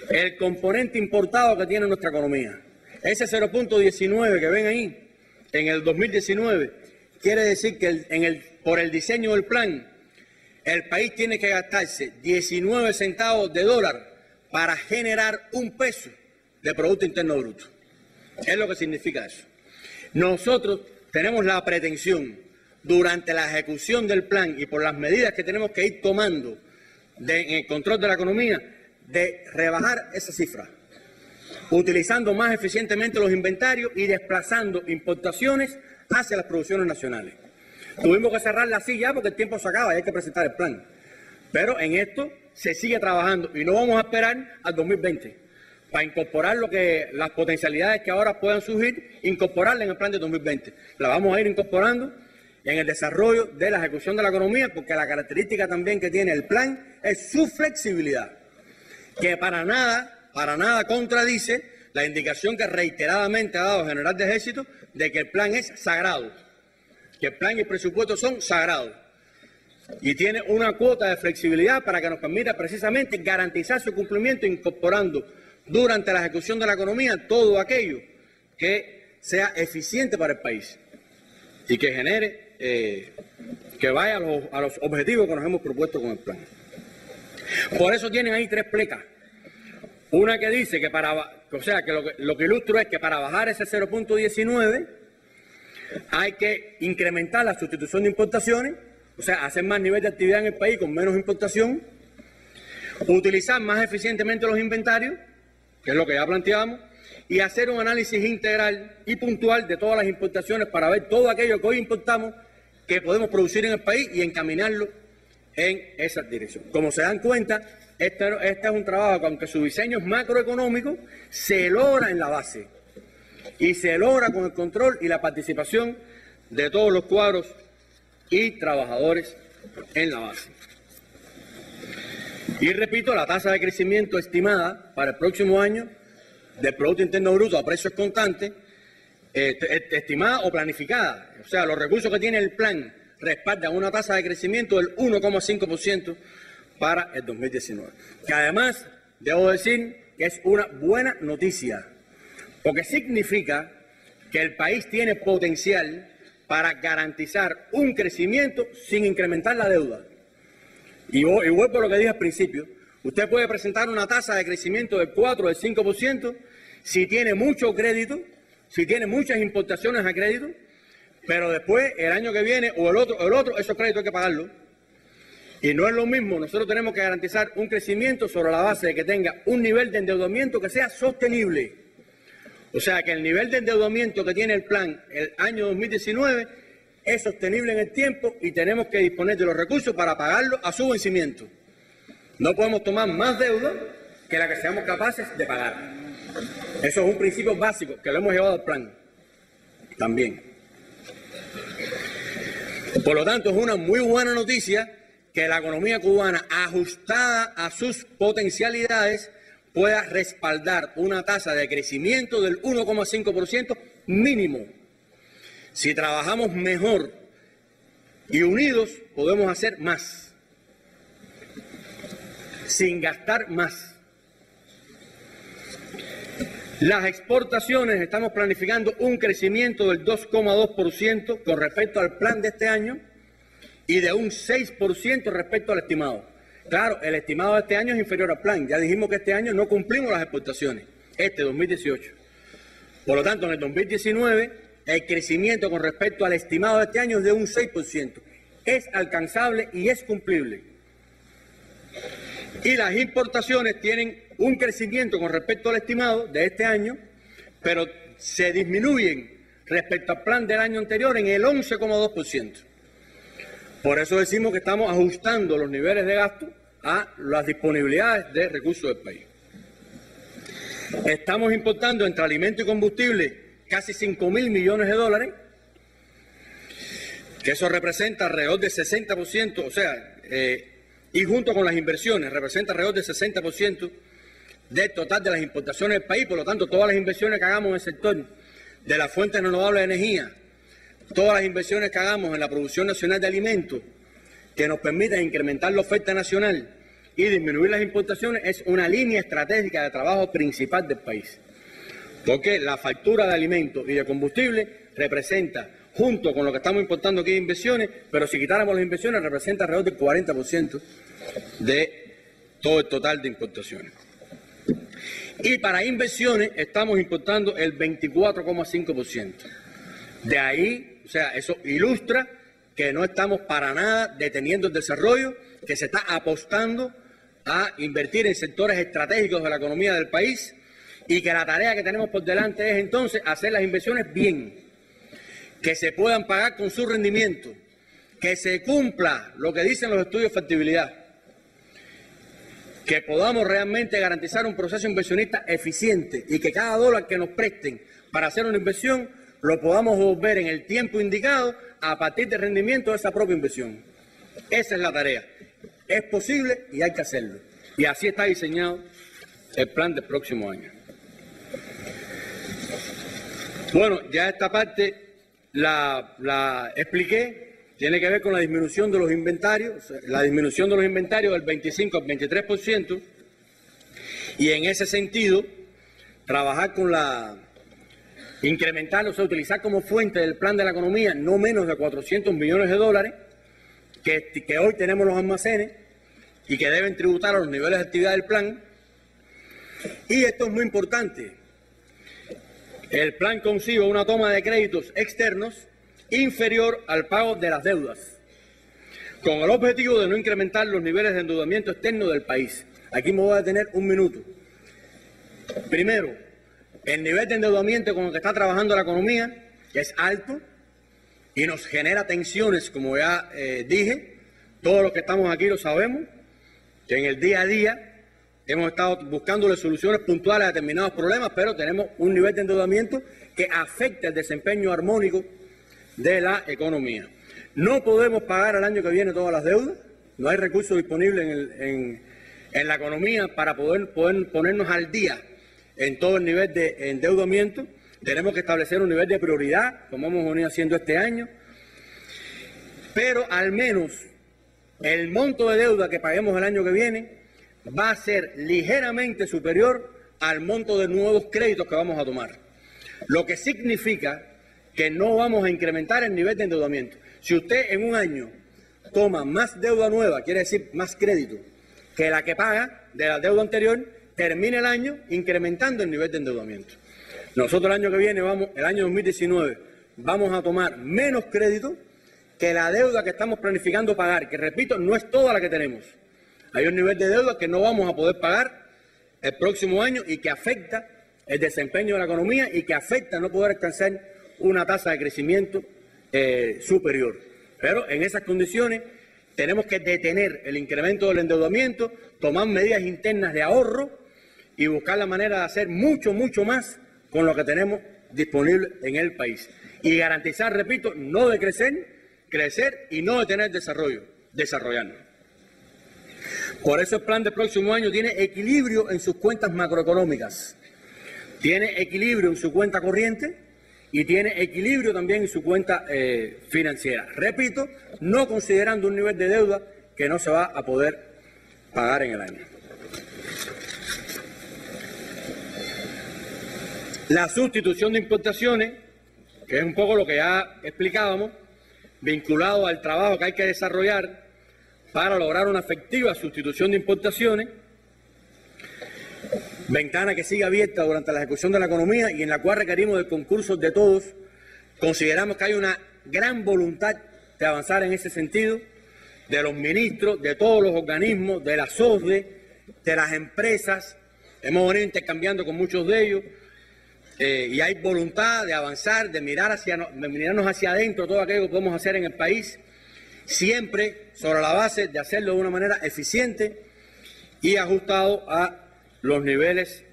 A: el componente importado que tiene nuestra economía. Ese 0,19 que ven ahí en el 2019 quiere decir que por el diseño del plan el país tiene que gastarse 19 centavos de dólar para generar un peso de Producto Interno Bruto. Es lo que significa eso. Nosotros tenemos la pretensión, durante la ejecución del plan y por las medidas que tenemos que ir tomando en el control de la economía, de rebajar esa cifra. utilizando más eficientemente los inventarios y desplazando importaciones hacia las producciones nacionales. Tuvimos que cerrarla así ya porque el tiempo se acaba y hay que presentar el plan. Pero en esto se sigue trabajando y no vamos a esperar al 2020 para incorporar las potencialidades que ahora puedan surgir, incorporarlas en el plan de 2020. La vamos a ir incorporando en el desarrollo de la ejecución de la economía, porque la característica también que tiene el plan es su flexibilidad, que para nada contradice la indicación que reiteradamente ha dado el general de Ejército de que el plan es sagrado, que el plan y el presupuesto son sagrados. Y tiene una cuota de flexibilidad para que nos permita precisamente garantizar su cumplimiento, incorporando durante la ejecución de la economía todo aquello que sea eficiente para el país y que genere, que vaya a los objetivos que nos hemos propuesto con el plan. Por eso tienen ahí 3 plecas. Una que dice que lo que ilustro es que para bajar ese 0.19 hay que incrementar la sustitución de importaciones, o sea, hacer más nivel de actividad en el país con menos importación, utilizar más eficientemente los inventarios, que es lo que ya planteamos, y hacer un análisis integral y puntual de todas las importaciones para ver todo aquello que hoy importamos que podemos producir en el país y encaminarlo en esa dirección. Como se dan cuenta, este es un trabajo que, aunque su diseño es macroeconómico, se logra en la base y se logra con el control y la participación de todos los cuadros y trabajadores en la base. Y repito, la tasa de crecimiento estimada para el próximo año del Producto Interno Bruto a precios constantes, estimada o planificada, o sea, los recursos que tiene el plan respaldan una tasa de crecimiento del 1,5% para el 2019. Que además, debo decir que es una buena noticia, porque significa que el país tiene potencial para garantizar un crecimiento sin incrementar la deuda. Y vuelvo a lo que dije al principio, usted puede presentar una tasa de crecimiento del 4 o del 5% si tiene mucho crédito, si tiene muchas importaciones a crédito, pero después, el año que viene o el otro, esos créditos hay que pagarlos. Y no es lo mismo, nosotros tenemos que garantizar un crecimiento sobre la base de que tenga un nivel de endeudamiento que sea sostenible. O sea, que el nivel de endeudamiento que tiene el plan el año 2019 es sostenible en el tiempo y tenemos que disponer de los recursos para pagarlo a su vencimiento. No podemos tomar más deuda que la que seamos capaces de pagar. Eso es un principio básico que lo hemos llevado al plan también. Por lo tanto, es una muy buena noticia que la economía cubana, ajustada a sus potencialidades, pueda respaldar una tasa de crecimiento del 1,5% mínimo. Si trabajamos mejor y unidos, podemos hacer más, sin gastar más. Las exportaciones, estamos planificando un crecimiento del 2,2% con respecto al plan de este año y de un 6% respecto al estimado. Claro, el estimado de este año es inferior al plan. Ya dijimos que este año no cumplimos las exportaciones, 2018. Por lo tanto, en el 2019, el crecimiento con respecto al estimado de este año es de un 6%. Es alcanzable y es cumplible. Y las importaciones tienen un crecimiento con respecto al estimado de este año, pero se disminuyen respecto al plan del año anterior en el 11,2%. Por eso decimos que estamos ajustando los niveles de gasto a las disponibilidades de recursos del país. Estamos importando entre alimentos y combustible casi 5.000 millones de dólares, que eso representa alrededor del 60%, o sea, y junto con las inversiones representa alrededor del 60% del total de las importaciones del país. Por lo tanto, todas las inversiones que hagamos en el sector de las fuentes renovables de energía, todas las inversiones que hagamos en la producción nacional de alimentos, que nos permitan incrementar la oferta nacional y disminuir las importaciones, es una línea estratégica de trabajo principal del país. Porque la factura de alimentos y de combustible representa, junto con lo que estamos importando aquí de inversiones, pero si quitáramos las inversiones, representa alrededor del 40% de todo el total de importaciones. Y para inversiones estamos importando el 24,5%. De ahí, o sea, eso ilustra que no estamos para nada deteniendo el desarrollo, que se está apostando a invertir en sectores estratégicos de la economía del país y que la tarea que tenemos por delante es entonces hacer las inversiones bien, que se puedan pagar con su rendimiento, que se cumpla lo que dicen los estudios de factibilidad, que podamos realmente garantizar un proceso inversionista eficiente y que cada dólar que nos presten para hacer una inversión lo podamos devolver en el tiempo indicado a partir del rendimiento de esa propia inversión. Esa es la tarea. Es posible y hay que hacerlo. Y así está diseñado el plan del próximo año. Bueno, ya esta parte la expliqué. Tiene que ver con la disminución de los inventarios, del 25 al 23%, y en ese sentido, trabajar con incrementar, o sea, utilizar como fuente del plan de la economía no menos de 400 millones de dólares, que hoy tenemos los almacenes y que deben tributar a los niveles de actividad del plan. Y esto es muy importante, el plan concibe una toma de créditos externos inferior al pago de las deudas, con el objetivo de no incrementar los niveles de endeudamiento externo del país. Aquí me voy a detener un minuto. Primero, el nivel de endeudamiento con el que está trabajando la economía es alto y nos genera tensiones, como ya dije. Todos los que estamos aquí lo sabemos, que en el día a día hemos estado buscándole soluciones puntuales a determinados problemas, pero tenemos un nivel de endeudamiento que afecta el desempeño armónico de la economía. No podemos pagar el año que viene todas las deudas, no hay recursos disponibles en la economía para poder ponernos al día en todo el nivel de endeudamiento. Tenemos que establecer un nivel de prioridad, como hemos venido haciendo este año, pero al menos el monto de deuda que paguemos el año que viene va a ser ligeramente superior al monto de nuevos créditos que vamos a tomar, lo que significa que no vamos a incrementar el nivel de endeudamiento. Si usted en un año toma más deuda nueva, quiere decir más crédito, que la que paga de la deuda anterior, termina el año incrementando el nivel de endeudamiento. Nosotros el año que viene, el año 2019, vamos a tomar menos crédito que la deuda que estamos planificando pagar, que repito, no es toda la que tenemos. Hay un nivel de deuda que no vamos a poder pagar el próximo año y que afecta el desempeño de la economía y que afecta no poder alcanzar una tasa de crecimiento superior. Pero en esas condiciones tenemos que detener el incremento del endeudamiento, tomar medidas internas de ahorro y buscar la manera de hacer mucho más con lo que tenemos disponible en el país. Y garantizar, repito, no de crecer y no de tener desarrollarnos. Por eso el plan del próximo año tiene equilibrio en sus cuentas macroeconómicas, tiene equilibrio en su cuenta corriente y tiene equilibrio también en su cuenta financiera. Repito, no considerando un nivel de deuda que no se va a poder pagar en el año. La sustitución de importaciones, que es un poco lo que ya explicábamos, vinculado al trabajo que hay que desarrollar para lograr una efectiva sustitución de importaciones, ventana que sigue abierta durante la ejecución de la economía y en la cual requerimos del concurso de todos. Consideramos que hay una gran voluntad de avanzar en ese sentido, de los ministros, de todos los organismos, de las OSDE, de las empresas. Hemos venido intercambiando con muchos de ellos y hay voluntad de avanzar, de mirarnos hacia adentro todo aquello que podemos hacer en el país, siempre sobre la base de hacerlo de una manera eficiente y ajustado a los niveles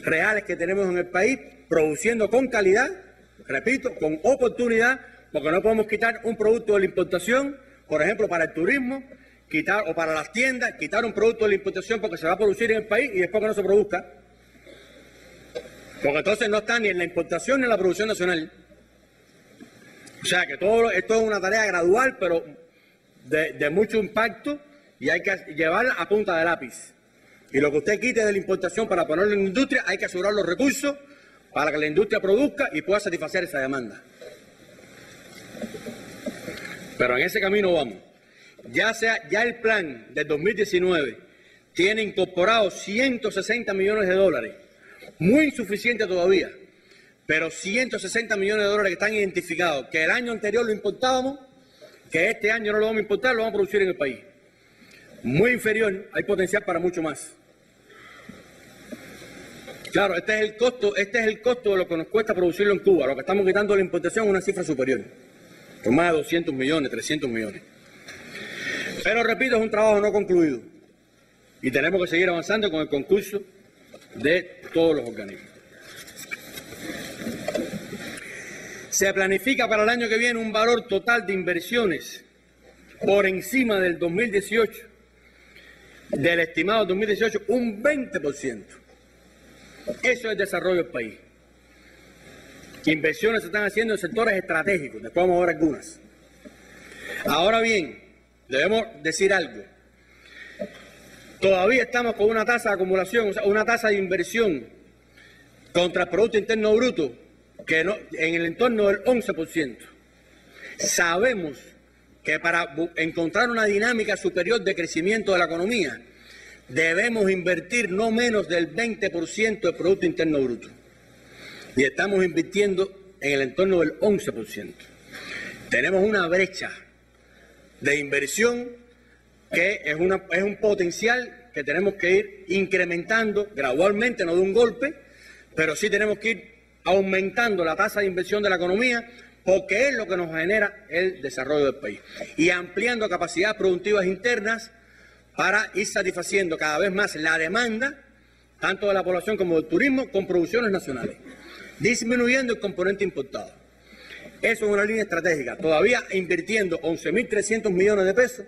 A: reales que tenemos en el país, produciendo con calidad, repito, con oportunidad, porque no podemos quitar un producto de la importación, por ejemplo, para el turismo, o para las tiendas, quitar un producto de la importación porque se va a producir en el país y después que no se produzca, porque entonces no está ni en la importación ni en la producción nacional. O sea que todo esto es una tarea gradual, pero de mucho impacto y hay que llevarla a punta de lápiz. Y lo que usted quite de la importación para ponerlo en la industria, hay que asegurar los recursos para que la industria produzca y pueda satisfacer esa demanda. Pero en ese camino vamos. Ya el plan del 2019 tiene incorporados 160 millones de dólares, muy insuficiente todavía, pero 160 millones de dólares que están identificados, que el año anterior lo importábamos, que este año no lo vamos a importar, lo vamos a producir en el país. Muy inferior, hay potencial para mucho más. Claro, este es el costo de lo que nos cuesta producirlo en Cuba. Lo que estamos quitando de la importación es una cifra superior, con más de 200 millones, 300 millones. Pero repito, es un trabajo no concluido y tenemos que seguir avanzando con el concurso de todos los organismos. Se planifica para el año que viene un valor total de inversiones por encima del 2018, del estimado 2018, un 20%. Eso es desarrollo del país. Inversiones se están haciendo en sectores estratégicos, después vamos a ver algunas. Ahora bien, debemos decir algo. Todavía estamos con una tasa de acumulación, o sea, una tasa de inversión contra el Producto Interno Bruto que no, en el entorno del 11%. Sabemos que para encontrar una dinámica superior de crecimiento de la economía, debemos invertir no menos del 20% del Producto Interno Bruto. Y estamos invirtiendo en el entorno del 11%. Tenemos una brecha de inversión que es un potencial que tenemos que ir incrementando gradualmente, no de un golpe, pero sí tenemos que ir aumentando la tasa de inversión de la economía, porque es lo que nos genera el desarrollo del país. Y ampliando capacidades productivas internas para ir satisfaciendo cada vez más la demanda, tanto de la población como del turismo, con producciones nacionales, disminuyendo el componente importado. Eso es una línea estratégica. Todavía invirtiendo 11.300 millones de pesos,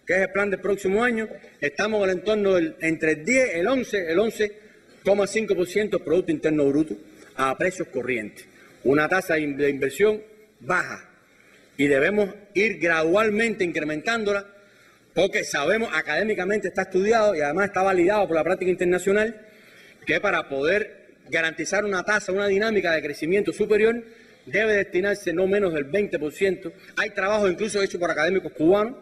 A: que es el plan del próximo año, estamos en el entorno del entre el 10, el 11,5% del Producto Interno Bruto a precios corrientes. Una tasa de inversión baja y debemos ir gradualmente incrementándola porque sabemos, académicamente está estudiado y además está validado por la práctica internacional, que para poder garantizar una tasa, una dinámica de crecimiento superior, debe destinarse no menos del 20%. Hay trabajos incluso hechos por académicos cubanos,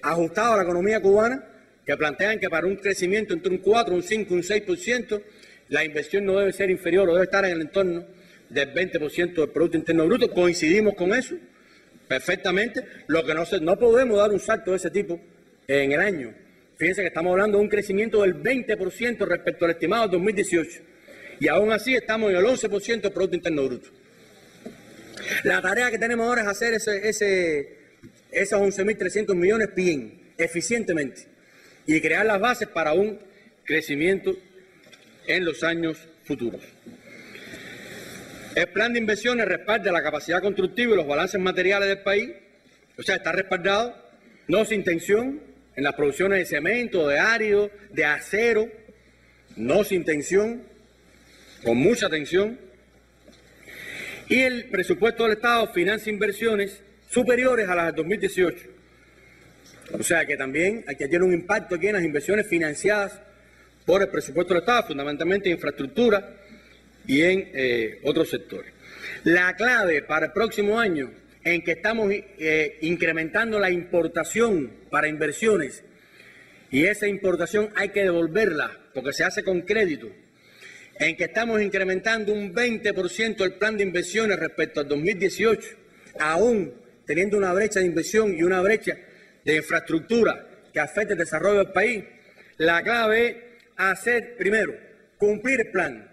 A: ajustados a la economía cubana, que plantean que para un crecimiento entre un 4, un 5, un 6%, la inversión no debe ser inferior o debe estar en el entorno del 20% del Producto Interno Bruto. Coincidimos con eso perfectamente. Lo que no podemos dar un salto de ese tipo en el año. Fíjense que estamos hablando de un crecimiento del 20% respecto al estimado de 2018. Y aún así estamos en el 11% del Producto Interno Bruto. La tarea que tenemos ahora es hacer esos 11.300 millones bien, eficientemente, y crear las bases para un crecimiento en los años futuros. El plan de inversiones respalda la capacidad constructiva y los balances materiales del país, o sea, está respaldado, no sin tensión, en las producciones de cemento, de árido, de acero, no sin tensión, con mucha tensión, y el presupuesto del Estado financia inversiones superiores a las del 2018. O sea que también aquí tiene un impacto aquí en las inversiones financiadas por el presupuesto del Estado, fundamentalmente en infraestructura y en otros sectores. La clave para el próximo año en que estamos incrementando la importación para inversiones, y esa importación hay que devolverla porque se hace con crédito, en que estamos incrementando un 20% el plan de inversiones respecto al 2018, aún teniendo una brecha de inversión y una brecha de infraestructura que afecte el desarrollo del país. La clave es hacer, primero, cumplir el plan,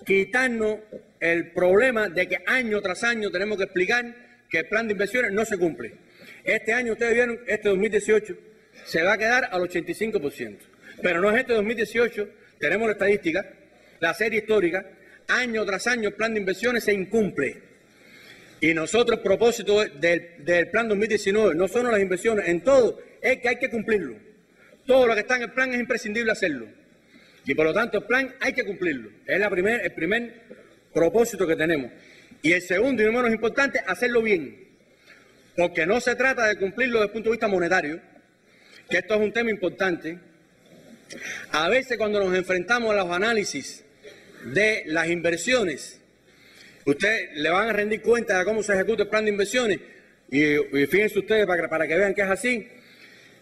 A: quitarnos el problema de que año tras año tenemos que explicar que el plan de inversiones no se cumple. Este año, ustedes vieron, este 2018, se va a quedar al 85%. Pero no es este 2018, tenemos la estadística, la serie histórica, año tras año el plan de inversiones se incumple. Y nosotros, el propósito del plan 2019, no solo las inversiones, en todo, es que hay que cumplirlo. Todo lo que está en el plan es imprescindible hacerlo. Y por lo tanto, el plan hay que cumplirlo. Es el primer propósito que tenemos. Y el segundo y no menos importante, hacerlo bien. Porque no se trata de cumplirlo desde el punto de vista monetario, que esto es un tema importante. A veces cuando nos enfrentamos a los análisis de las inversiones, ustedes le van a rendir cuenta de cómo se ejecuta el plan de inversiones y fíjense ustedes para que vean que es así.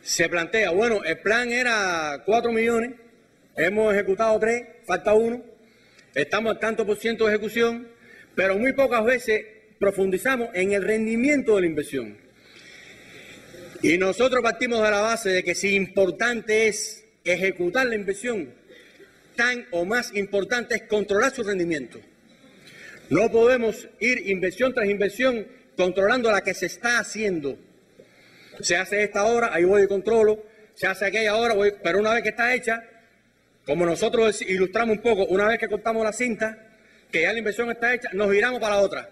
A: Se plantea, bueno, el plan era 4 millones, hemos ejecutado 3, falta 1, estamos al tanto por ciento de ejecución, pero muy pocas veces profundizamos en el rendimiento de la inversión. Y nosotros partimos de la base de que si importante es ejecutar la inversión, tan o más importante es controlar su rendimiento. No podemos ir inversión tras inversión controlando la que se está haciendo. Se hace esta hora, ahí voy y controlo, se hace aquella hora, pero una vez que está hecha, como nosotros ilustramos un poco, una vez que cortamos la cinta, que ya la inversión está hecha, nos giramos para la otra.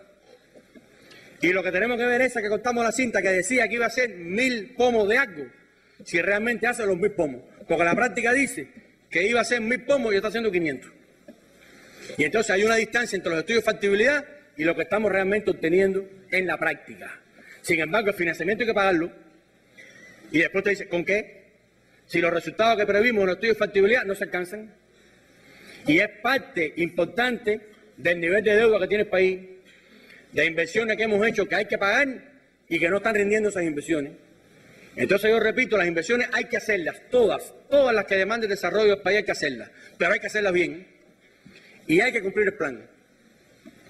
A: Y lo que tenemos que ver es que cortamos la cinta que decía que iba a ser 1000 pomos de algo, si realmente hace los 1000 pomos. Porque la práctica dice que iba a ser 1000 pomos y está haciendo 500. Y entonces hay una distancia entre los estudios de factibilidad y lo que estamos realmente obteniendo en la práctica. Sin embargo, el financiamiento hay que pagarlo. Y después te dice, ¿con qué? Si los resultados que previmos en los estudios de factibilidad no se alcanzan. Y es parte importante del nivel de deuda que tiene el país, de inversiones que hemos hecho que hay que pagar y que no están rindiendo esas inversiones. Entonces yo repito, las inversiones hay que hacerlas, todas las que demanden desarrollo del país hay que hacerlas, pero hay que hacerlas bien y hay que cumplir el plan.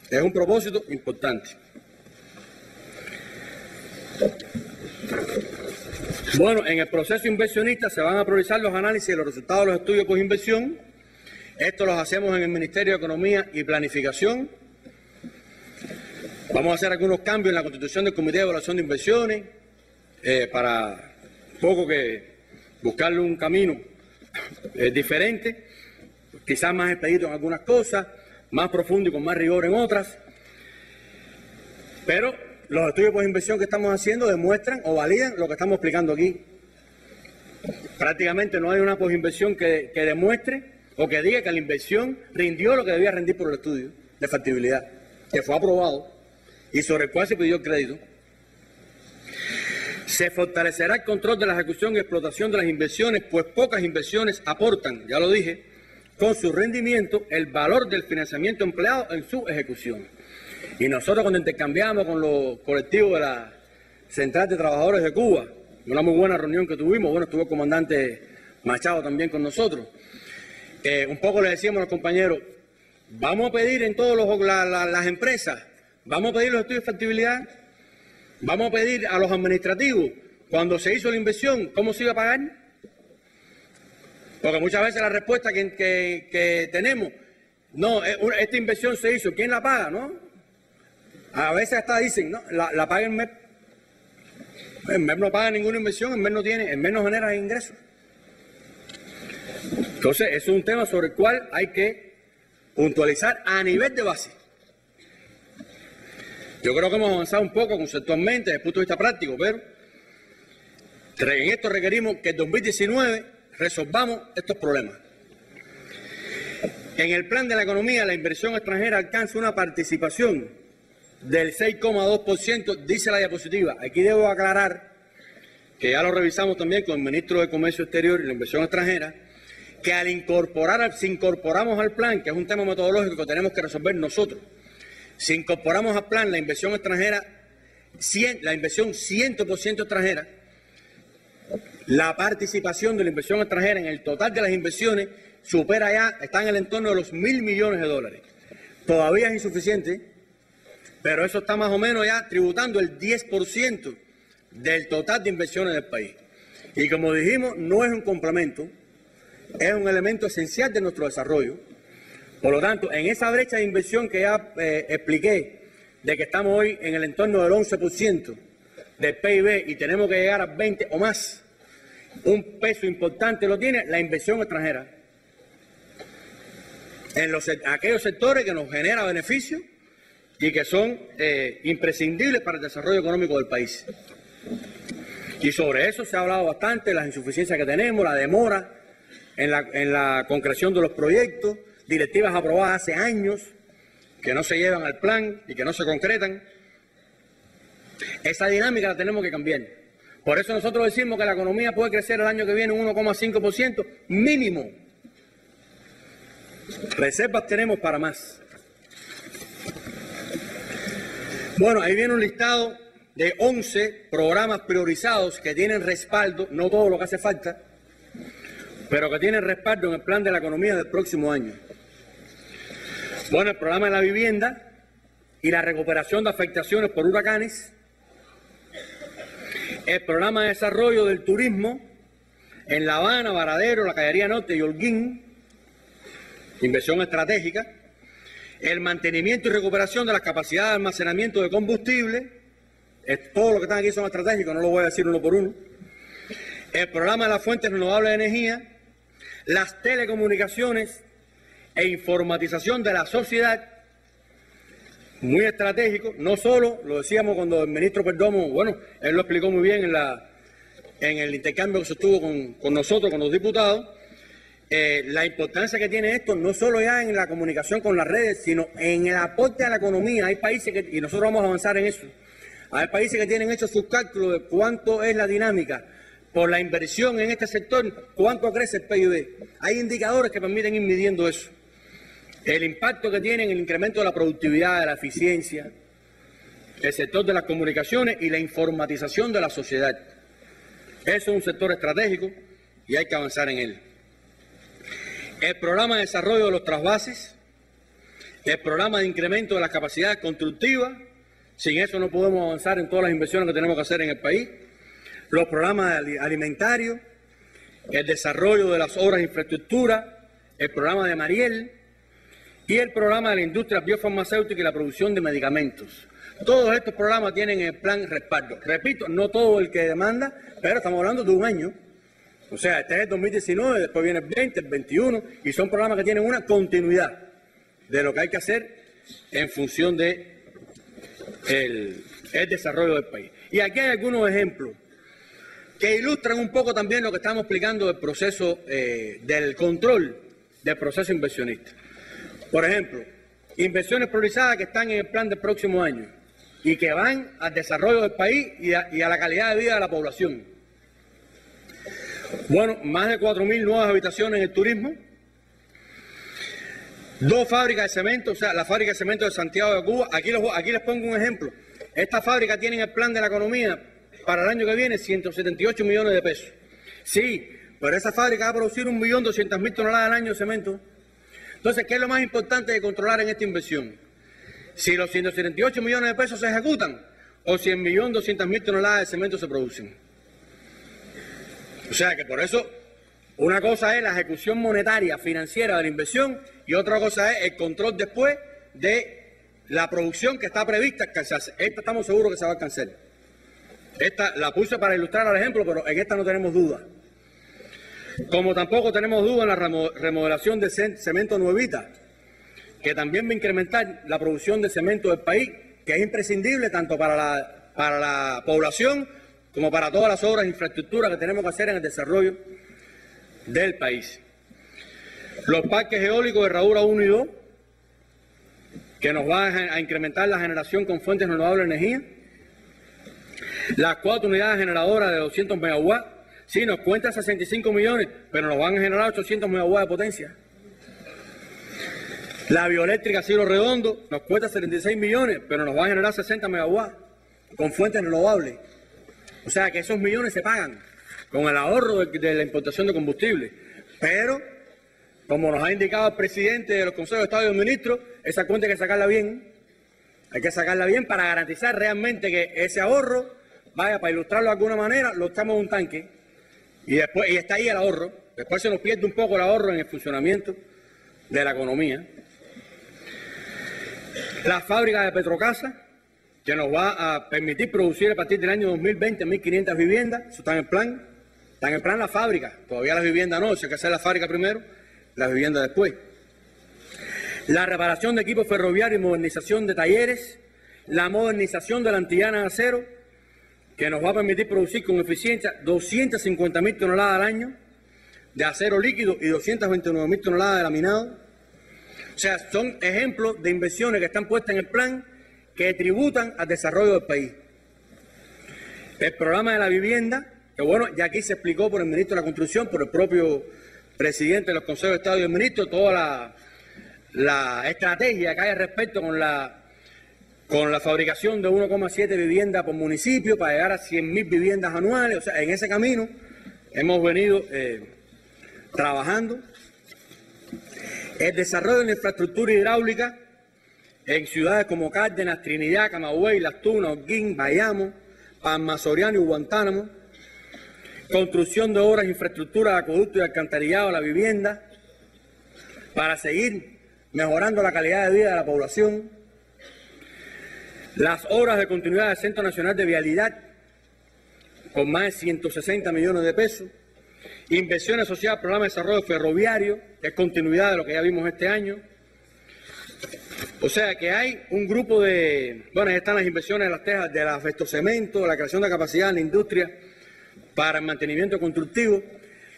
A: Es un propósito importante. Bueno, en el proceso inversionista se van a priorizar los análisis de los resultados de los estudios post-inversión. Esto los hacemos en el Ministerio de Economía y Planificación. Vamos a hacer algunos cambios en la constitución del Comité de Evaluación de Inversiones para un poco que buscarle un camino diferente, quizás más expedito en algunas cosas, más profundo y con más rigor en otras. Pero los estudios por inversión que estamos haciendo demuestran o validan lo que estamos explicando aquí. Prácticamente no hay una posinversión que demuestre o que diga que la inversión rindió lo que debía rendir por el estudio de factibilidad, que fue aprobado y sobre el cual se pidió el crédito. Se fortalecerá el control de la ejecución y explotación de las inversiones, pues pocas inversiones aportan, ya lo dije, con su rendimiento el valor del financiamiento empleado en su ejecución. Y nosotros cuando intercambiamos con los colectivos de la Central de Trabajadores de Cuba, una muy buena reunión que tuvimos, bueno, estuvo el comandante Machado también con nosotros, un poco le decíamos a los compañeros, vamos a pedir en todas las empresas, vamos a pedir los estudios de factibilidad, vamos a pedir a los administrativos, cuando se hizo la inversión, ¿cómo se iba a pagar? Porque muchas veces la respuesta que tenemos, no, esta inversión se hizo, ¿quién la paga? ¿No? A veces hasta dicen, no, la paga el MEP. El MEP no paga ninguna inversión, el MEP no genera ingresos. Entonces, eso es un tema sobre el cual hay que puntualizar a nivel de base. Yo creo que hemos avanzado un poco conceptualmente desde el punto de vista práctico, pero en esto requerimos que en 2019 resolvamos estos problemas. En el plan de la economía, la inversión extranjera alcanza una participación del 6,2%, dice la diapositiva. Aquí debo aclarar, que ya lo revisamos también con el ministro de Comercio Exterior y la Inversión Extranjera, que si incorporamos al plan, que es un tema metodológico que tenemos que resolver nosotros, si incorporamos al plan la inversión extranjera, la inversión 100% extranjera, la participación de la inversión extranjera en el total de las inversiones supera ya, está en el entorno de los 1.000 millones de dólares. Todavía es insuficiente, pero eso está más o menos ya tributando el 10% del total de inversiones del país. Y como dijimos, no es un complemento, es un elemento esencial de nuestro desarrollo. Por lo tanto, en esa brecha de inversión que ya expliqué, de que estamos hoy en el entorno del 11% del PIB y tenemos que llegar a 20 o más, un peso importante lo tiene la inversión extranjera. En aquellos sectores que nos genera beneficios y que son imprescindibles para el desarrollo económico del país. Y sobre eso se ha hablado bastante, las insuficiencias que tenemos, la demora en la concreción de los proyectos, directivas aprobadas hace años que no se llevan al plan y que no se concretan. Esa dinámica la tenemos que cambiar. Por eso nosotros decimos que la economía puede crecer el año que viene un 1,5% mínimo. Reservas tenemos para más. Bueno, ahí viene un listado de 11 programas priorizados que tienen respaldo, no todo lo que hace falta, pero que tienen respaldo en el plan de la economía del próximo año. Bueno, el programa de la vivienda y la recuperación de afectaciones por huracanes, el programa de desarrollo del turismo en La Habana, Varadero, la Cañería Norte y Holguín, inversión estratégica, el mantenimiento y recuperación de las capacidades de almacenamiento de combustible, todo lo que están aquí son estratégicos, no lo voy a decir uno por uno, el programa de las fuentes renovables de energía, las telecomunicaciones e informatización de la sociedad, muy estratégico, no solo, lo decíamos cuando el ministro Perdomo, bueno, él lo explicó muy bien en el intercambio que se tuvo con nosotros, con los diputados, la importancia que tiene esto, no solo ya en la comunicación con las redes, sino en el aporte a la economía. Hay países que, y nosotros vamos a avanzar en eso, hay países que tienen hecho sus cálculos de cuánto es la dinámica por la inversión en este sector, cuánto crece el PIB. Hay indicadores que permiten ir midiendo eso. El impacto que tiene en el incremento de la productividad, de la eficiencia, el sector de las comunicaciones y la informatización de la sociedad. Eso es un sector estratégico y hay que avanzar en él. El programa de desarrollo de los trasvases, el programa de incremento de las capacidades constructivas, sin eso no podemos avanzar en todas las inversiones que tenemos que hacer en el país, los programas alimentarios, el desarrollo de las obras de infraestructura, el programa de Mariel, y el programa de la industria biofarmacéutica y la producción de medicamentos. Todos estos programas tienen el plan respaldo. Repito, no todo el que demanda, pero estamos hablando de un año. O sea, este es el 2019, después viene el 20, el 21, y son programas que tienen una continuidad de lo que hay que hacer en función de el desarrollo del país. Y aquí hay algunos ejemplos que ilustran un poco también lo que estamos explicando del proceso, del control del proceso inversionista. Por ejemplo, inversiones priorizadas que están en el plan del próximo año y que van al desarrollo del país y a la calidad de vida de la población. Bueno, más de 4.000 nuevas habitaciones en el turismo, 2 fábricas de cemento, o sea, la fábrica de cemento de Santiago de Cuba. Aquí les pongo un ejemplo. Esta fábrica tiene en el plan de la economía para el año que viene 178 millones de pesos. Sí, pero esa fábrica va a producir 1.200.000 toneladas al año de cemento. Entonces, ¿qué es lo más importante de controlar en esta inversión? Si los 178 millones de pesos se ejecutan o si 1.200.000 toneladas de cemento se producen. O sea que por eso, una cosa es la ejecución monetaria, financiera de la inversión y otra cosa es el control después de la producción que está prevista alcanzarse. Esta estamos seguros que se va a alcanzar. Esta la puse para ilustrar al ejemplo, pero en esta no tenemos duda. Como tampoco tenemos duda en la remodelación de cemento Nuevita, que también va a incrementar la producción de cemento del país, que es imprescindible tanto para la población como para todas las obras de infraestructura que tenemos que hacer en el desarrollo del país. Los parques eólicos de Herradura 1 y 2, que nos van a incrementar la generación con fuentes renovables de energía. Las 4 unidades generadoras de 200 megawatts. Sí, nos cuentan 65 millones, pero nos van a generar 800 megawatts de potencia. La bioeléctrica Cielo Redondo nos cuesta 76 millones, pero nos va a generar 60 megawatts con fuentes renovables. O sea que esos millones se pagan con el ahorro de la importación de combustible. Pero, como nos ha indicado el presidente de los consejos de Estado y los ministros, esa cuenta hay que sacarla bien. Hay que sacarla bien para garantizar realmente que ese ahorro, vaya, para ilustrarlo de alguna manera, lo echamos en un tanque. Y está ahí el ahorro. Después se nos pierde un poco el ahorro en el funcionamiento de la economía. La fábrica de Petrocasa, que nos va a permitir producir a partir del año 2020 1.500 viviendas. Eso está en el plan. Está en el plan la fábrica. Todavía las viviendas no. Hay que hacer la fábrica primero, las viviendas después. La reparación de equipos ferroviarios y modernización de talleres. La modernización de la Antillana de acero, que nos va a permitir producir con eficiencia 250.000 toneladas al año de acero líquido y 229.000 toneladas de laminado. O sea, son ejemplos de inversiones que están puestas en el plan que tributan al desarrollo del país. El programa de la vivienda, que bueno, ya aquí se explicó por el ministro de la Construcción, por el propio presidente de los consejos de Estado y el ministro, toda la estrategia que hay al respecto con la fabricación de 1,7 viviendas por municipio para llegar a 100.000 viviendas anuales. O sea, en ese camino hemos venido trabajando. El desarrollo de la infraestructura hidráulica en ciudades como Cárdenas, Trinidad, Camagüey, Las Tunas, Holguín, Bayamo, Palma Soriano y Guantánamo. Construcción de obras de infraestructura de acueducto y alcantarillado a la vivienda. para seguir mejorando la calidad de vida de la población, las obras de continuidad del Centro Nacional de Vialidad, con más de 160 millones de pesos, inversiones asociadas al programa de desarrollo ferroviario, que es continuidad de lo que ya vimos este año. O sea que hay un grupo de, bueno, ahí están las inversiones de las tejas, del asbestocemento, la creación de capacidad en la industria para el mantenimiento constructivo.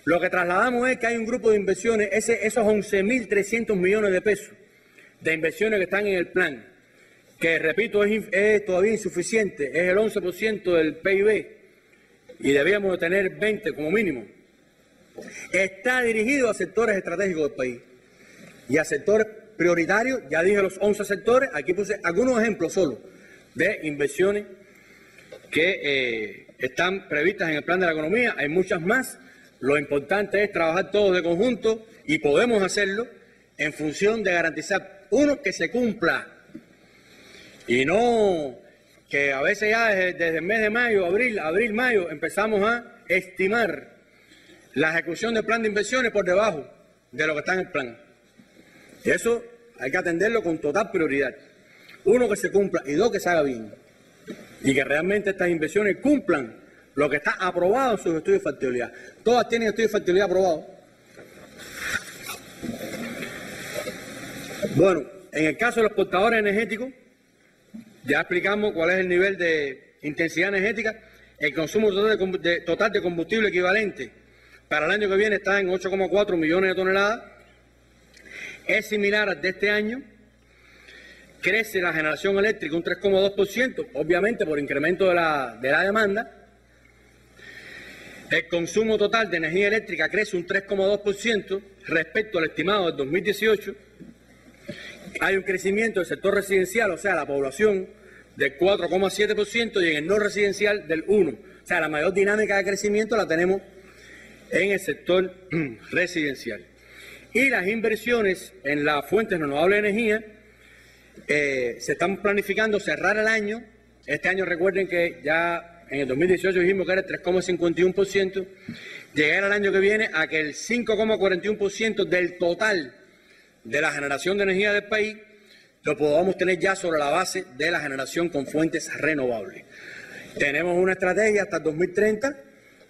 A: Lo que trasladamos es que hay un grupo de inversiones, esos 11.300 millones de pesos de inversiones que están en el plan, que repito es todavía insuficiente, es el 11% del PIB y debíamos de tener 20 como mínimo. Está dirigido a sectores estratégicos del país y a sectores prioritarios. Ya dije los 11 sectores, aquí puse algunos ejemplos solo de inversiones que están previstas en el plan de la economía. Hay muchas más. Lo importante es trabajar todos de conjunto y podemos hacerlo en función de garantizar, uno, que se cumpla y no que a veces ya desde el mes de mayo, abril, mayo, empezamos a estimar la ejecución del plan de inversiones por debajo de lo que está en el plan. Y eso hay que atenderlo con total prioridad. Uno, que se cumpla, y dos, que se haga bien. Y que realmente estas inversiones cumplan lo que está aprobado en sus estudios de factibilidad. Todas tienen estudios de factibilidad aprobados. Bueno, en el caso de los portadores energéticos, ya explicamos cuál es el nivel de intensidad energética. El consumo total de combustible equivalente para el año que viene está en 8,4 millones de toneladas. Es similar al de este año. Crece la generación eléctrica un 3,2%, obviamente por incremento de la demanda. El consumo total de energía eléctrica crece un 3,2% respecto al estimado del 2018. Hay un crecimiento del sector residencial, o sea, la población, del 4,7% y en el no residencial del 1%. O sea, la mayor dinámica de crecimiento la tenemos en el sector residencial. Y las inversiones en las fuentes renovables de energía, se están planificando cerrar el año. Este año recuerden que ya en el 2018 dijimos que era el 3,51%, llegar al año que viene a que el 5,41% del total de la generación de energía del país lo podamos tener ya sobre la base de la generación con fuentes renovables. Tenemos una estrategia hasta el 2030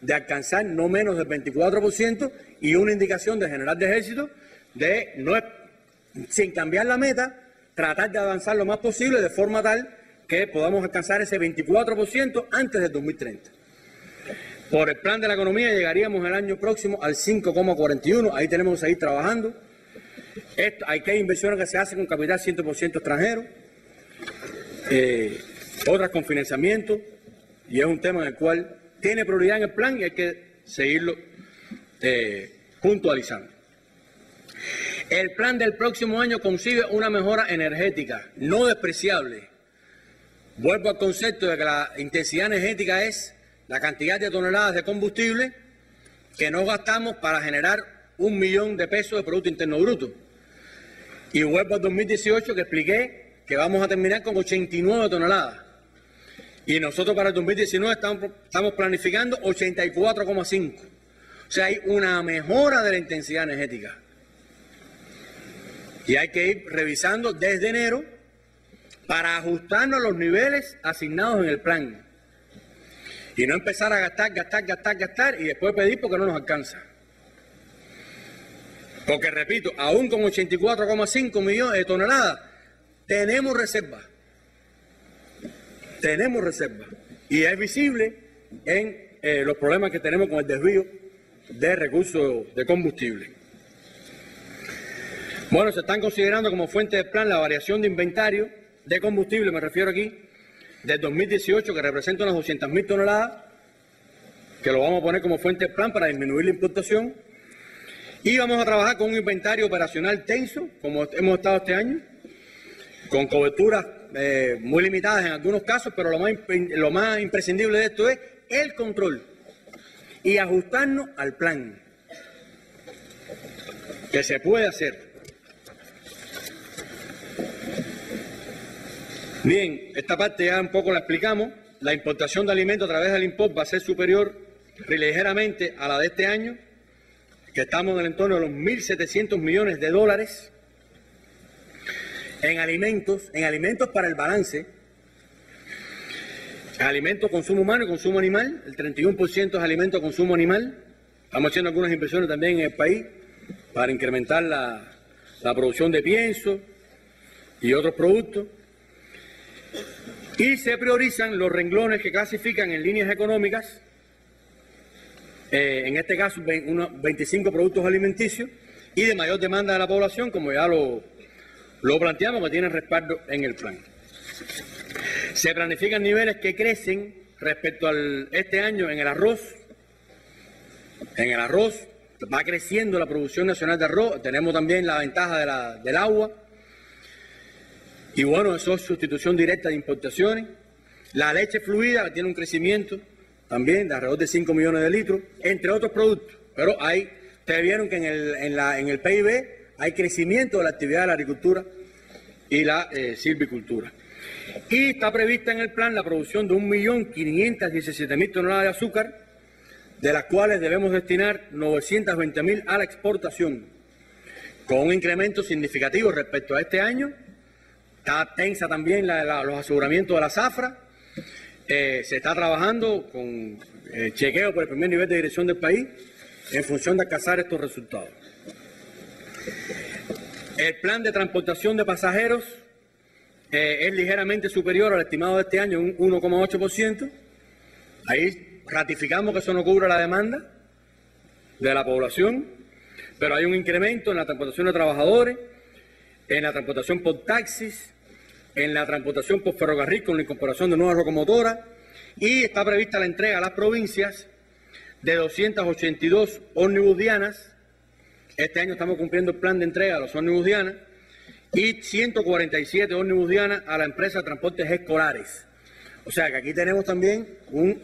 A: de alcanzar no menos del 24% y una indicación de General de Ejército de, no, sin cambiar la meta, tratar de avanzar lo más posible de forma tal que podamos alcanzar ese 24% antes del 2030. Por el plan de la economía llegaríamos el año próximo al 5,41%, ahí tenemos que seguir trabajando. Hay que inversiones que se hacen con capital 100% extranjero, otras con financiamiento, y es un tema en el cual tiene prioridad en el plan y hay que seguirlo puntualizando. El plan del próximo año concibe una mejora energética no despreciable. Vuelvo al concepto de que la intensidad energética es la cantidad de toneladas de combustible que no gastamos para generar 1 millón de pesos de Producto Interno Bruto. Y vuelvo al 2018 que expliqué que vamos a terminar con 89 toneladas. Y nosotros para el 2019 estamos planificando 84,5. O sea, hay una mejora de la intensidad energética. Y hay que ir revisando desde enero para ajustarnos a los niveles asignados en el plan. Y no empezar a gastar y después pedir porque no nos alcanza. Porque, repito, aún con 84,5 millones de toneladas, tenemos reservas. Tenemos reservas. Y es visible en los problemas que tenemos con el desvío de recursos de combustible. Bueno, se están considerando como fuente del plan la variación de inventario de combustible, me refiero aquí, del 2018, que representa unas 200.000 toneladas, que lo vamos a poner como fuente del plan para disminuir la importación. Y vamos a trabajar con un inventario operacional tenso, como hemos estado este año, con coberturas muy limitadas en algunos casos, pero lo más imprescindible de esto es el control y ajustarnos al plan, que se puede hacer. Bien, esta parte ya un poco la explicamos. La importación de alimentos a través del import va a ser superior ligeramente a la de este año, que estamos en el entorno de los 1.700 millones de dólares en alimentos para el balance, alimentos, consumo humano y consumo animal. El 31% es alimento, consumo animal. Estamos haciendo algunas inversiones también en el país para incrementar la producción de pienso y otros productos. Y se priorizan los renglones que clasifican en líneas económicas, en este caso unos 25 productos alimenticios y de mayor demanda de la población, como ya lo planteamos, que tienen respaldo en el plan. Se planifican niveles que crecen respecto al este año en el arroz. En el arroz va creciendo la producción nacional de arroz, tenemos también la ventaja del agua. Y bueno, eso es sustitución directa de importaciones. La leche fluida tiene un crecimiento también de alrededor de 5 millones de litros, entre otros productos. Pero ustedes vieron que en el PIB hay crecimiento de la actividad de la agricultura y la silvicultura. Y está prevista en el plan la producción de 1.517.000 toneladas de azúcar, de las cuales debemos destinar 920.000 a la exportación, con un incremento significativo respecto a este año. Está tensa también los aseguramientos de la zafra. Se está trabajando con chequeo por el primer nivel de dirección del país en función de alcanzar estos resultados. El plan de transportación de pasajeros es ligeramente superior al estimado de este año, un 1,8%. Ahí ratificamos que eso no cubre la demanda de la población, pero hay un incremento en la transportación de trabajadores, en la transportación por taxis, en la transportación por ferrocarril con la incorporación de nuevas locomotoras, y está prevista la entrega a las provincias de 282 ómnibus dianas. Este año estamos cumpliendo el plan de entrega a los ómnibus dianas y 147 ómnibus dianas a la empresa de transportes escolares. O sea que aquí tenemos también un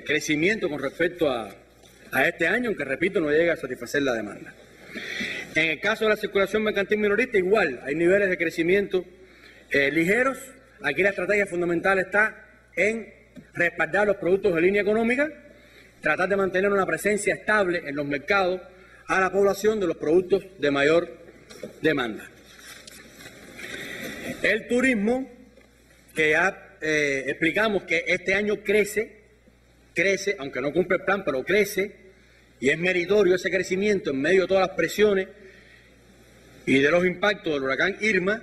A: crecimiento con respecto a este año, aunque repito, no llega a satisfacer la demanda. En el caso de la circulación mercantil minorista, igual, hay niveles de crecimiento ligeros. Aquí la estrategia fundamental está en respaldar los productos de línea económica, tratar de mantener una presencia estable en los mercados a la población de los productos de mayor demanda. El turismo, que ya explicamos que este año crece, aunque no cumple el plan, pero crece, y es meritorio ese crecimiento en medio de todas las presiones y de los impactos del huracán Irma.